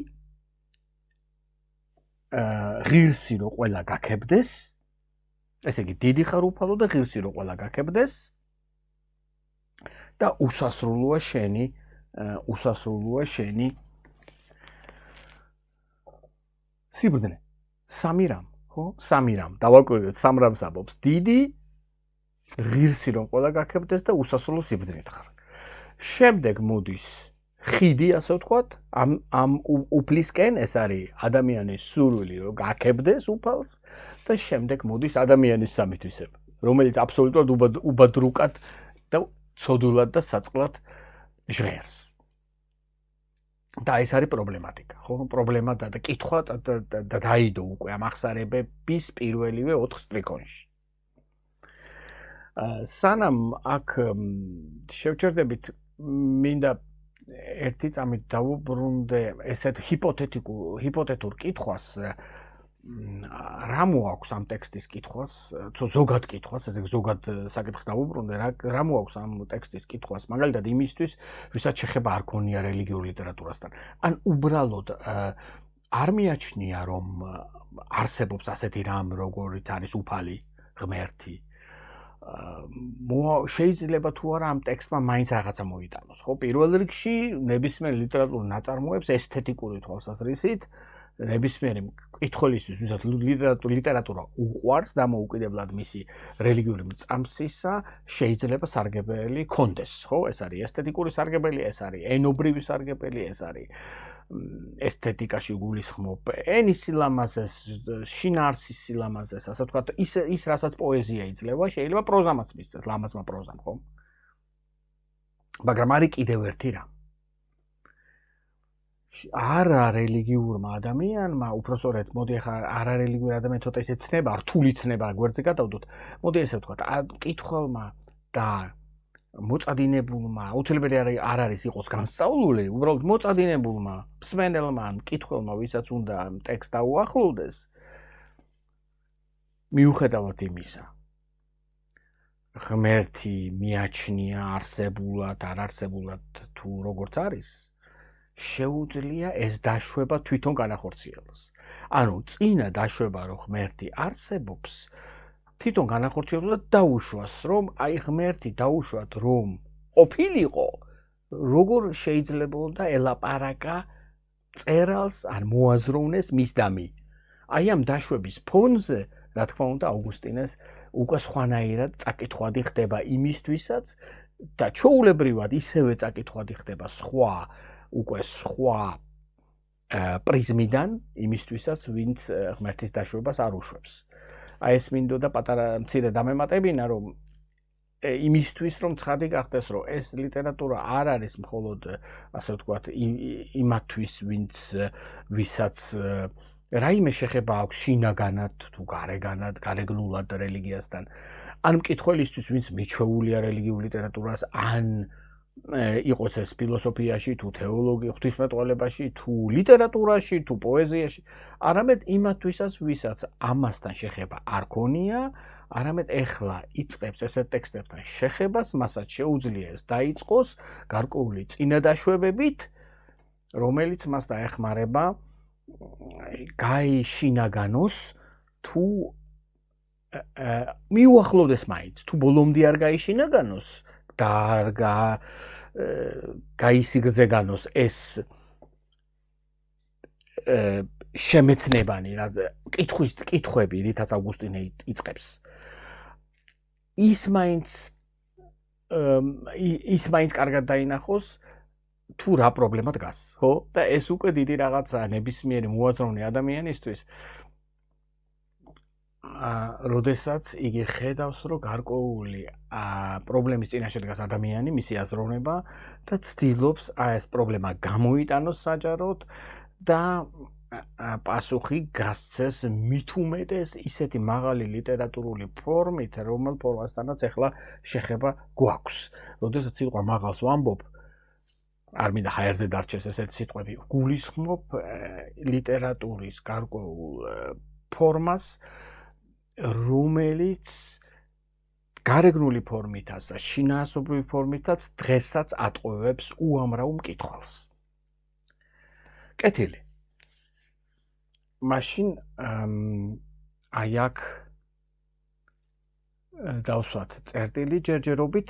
ღირსი რო ყველა გაქებდეს, ესე იგი დიდი ხარ უფალო და ღირსი რო ყველა გაქებდეს და უსასრულოა შენი სიბრძნე. 3 რამ, ხო? 3 რამ. დავაკვირდეთ 3 რამს ამბობს. დიდი ღირსი რომ ყველა გაქებდეს და უსასრულო სიბრძნით ხარ. შემდეგ მოდის ხიდი, ასე ვთქვათ, ამ უფლისკენ, ეს არის ადამიანის სურვილი, რომ გაქებდეს უფალს და შემდეგ მოდის ადამიანის სამithვისება, რომელიც აბსოლუტურად უბადრუკად და ცოდულად და საწყლად ჟღერს. და ეს არის პრობლემატიკა, ხო? პრობლემა და კითხვა და დაიდო უკვე ამ აღსარებების პირველივე 4 სტრიქონში. სანამ აქ შევჩერდებით, მინდა ერთი წამით დავუბრუნდე ესეთ ჰიპოთეტურ კითხვას, რა მოაქვს ამ ტექსტის კითხვას, ზოგად კითხვას, ესე ზოგად საკითხს დავუბრუნდე, რა მოაქვს ამ ტექსტის კითხვას, მაგალითად იმისთვის, ვისაც შეხება არ ქონია რელიგიურ ლიტერატურასთან. ან უბრალოდ არ მიაჩნია, რომ არსებობს ასეთი რამ, როგორიც არის უფალი, ღმერთი. შეიძლება თუ არა ამ ტექსტმა მაინც რაღაცა მოიტანოს, ხო? პირველ რიგში ნებისმიერ ლიტერატურულ ნაწარმოებს ესთეტიკური თვალსაზრისით, ნებისმიერი მკითხველისთვის, ვისაც ლიტერატურა უყვარს დამოუკიდებლად მისი რელიგიური მწამსისა, შეიძლება სარგებელი კონდეს, ხო? ეს არის ესთეტიკური სარგებელი, ეს არის ენობრივი სარგებელი, ეს არის ესთეტიკაში გულისხმობ ენის სილამაზეს, შინაარსის სილამაზეს, ასე ვთქვათ, ის რასაც პოეზია იძლევა, შეიძლება პროზამაც მისცეს, ლამაზმა პროზამ, ხო? მაგრამ არის კიდევ ერთი რამ. არა რელიგიურმა ადამიანმა, უпроსორეთ, მოდი ახლა არა რელიგიური ადამიანი ცოტა ისე ცნება, რთული ცნება გვერდზე გადავდოთ. მოდი ესე ვთქვათ, მკითხველმა და მოწადინებულმა, აუცილებელი არ არის იყოს განსწავლული, უბრალოდ მოწადინებულმა, მსმენელმა, მკითხველმა, ვისაც უნდა ტექსტ დაუახლოვდეს, მიუხედავად იმისა, ღმერთი მიაჩნია არსებულად, არ არსებულად თუ როგორც არის, შეუძლია ეს დაშვება თვითონ განახორციელოს. ანუ წინა დაშვება, რომ ღმერთი არსებობს, თვითონ განახორციელოს და დაუშვას, რომ აი ღმერთი დაუშვათ, რომ ყოფილიყო, როგორ შეიძლებოდა ელაპარაკა მწერალს, ან მოაზროვნეს მისდამი. აი ამ დაშვების ფონზე, რა თქმა უნდა, აუგუსტინეს უკვე სხვანაირად წაკითხვადი ხდება იმისთვისაც და ჩვეულებრივად ისევე წაკითხვადი ხდება სხვა პრიზმიდან იმისთვისაც, ვინც ღმერთის დაშვებას არ უშვებს. აი ეს მინდოდა პატარა მცირე დამემატებინა, რომ იმისთვის რომ ცხადი გახდეს, რომ ეს ლიტერატურა არ არის მხოლოდ ასე ვთქვათ იმათთვის, ვისაც რაიმე შეხება აქვს შინაგანად თუ გარეგანად, გარეგნულად რელიგიასთან, ან მკითხველისთვის, ვინც მიჩვეულია რელიგიურ ლიტერატურას, ან იყოს ეს ფილოსოფიაში, თუ თეოლოგიაში, ღვთისმეტყველებაში, თუ ლიტერატურაში, თუ პოეზიაში, არამედ იმათთვისაც, ვისაც ამასთან შეხება არ ქონია, არამედ ეხლა იწყებს ესეთ ტექსტებთან შეხებას, მასაც შეუძლია ეს დაიწყოს გარკვეული წინადაშვებებით, რომელიც მას დაეხმარება გაეშინაგანოს თუ მიუახლოვდეს მაინც, თუ ბოლომდე არ გაეშინაგანოს და არ გაისიგრძეგანოს ეს შემეცნებანი კითხვები, რითაც ავგუსტინე იწყებს. ის მაინც კარგად დაინახოს თუ რა პრობლემა დგას, ხო? და ეს უკვე დიდი რაღაცაა ნებისმიერი მოაზროვნე ადამიანისთვის. როდესაც იგი ხედავს, რომ გარკვეული პრობლემის წინაშე დგას ადამიანი, მისი აზროვნება და ცდილობს ეს პრობლემა გამოიტანოს საჯაროდ და პასუხი გასცეს მით უმეტეს ისეთი მაღალი ლიტერატურული ფორმით, რომელ ფორმასთანაც ახლა შეხება გვაქვს. როდესაც სიტყვა მაღალს ვამბობ, არ მინდა ჰაერზე დარჩეს ესეთი სიტყვები, გულისხმობ ლიტერატურის გარკვეულ ფორმას, რომელიც გარეგნული ფორმითაც და შინაარსობრივი ფორმითაც დღესაც ატყვევებს უამრავ მკითხველს. კეთილი. მაშინ აი აქ დავსვათ წერტილი ჯერჯერობით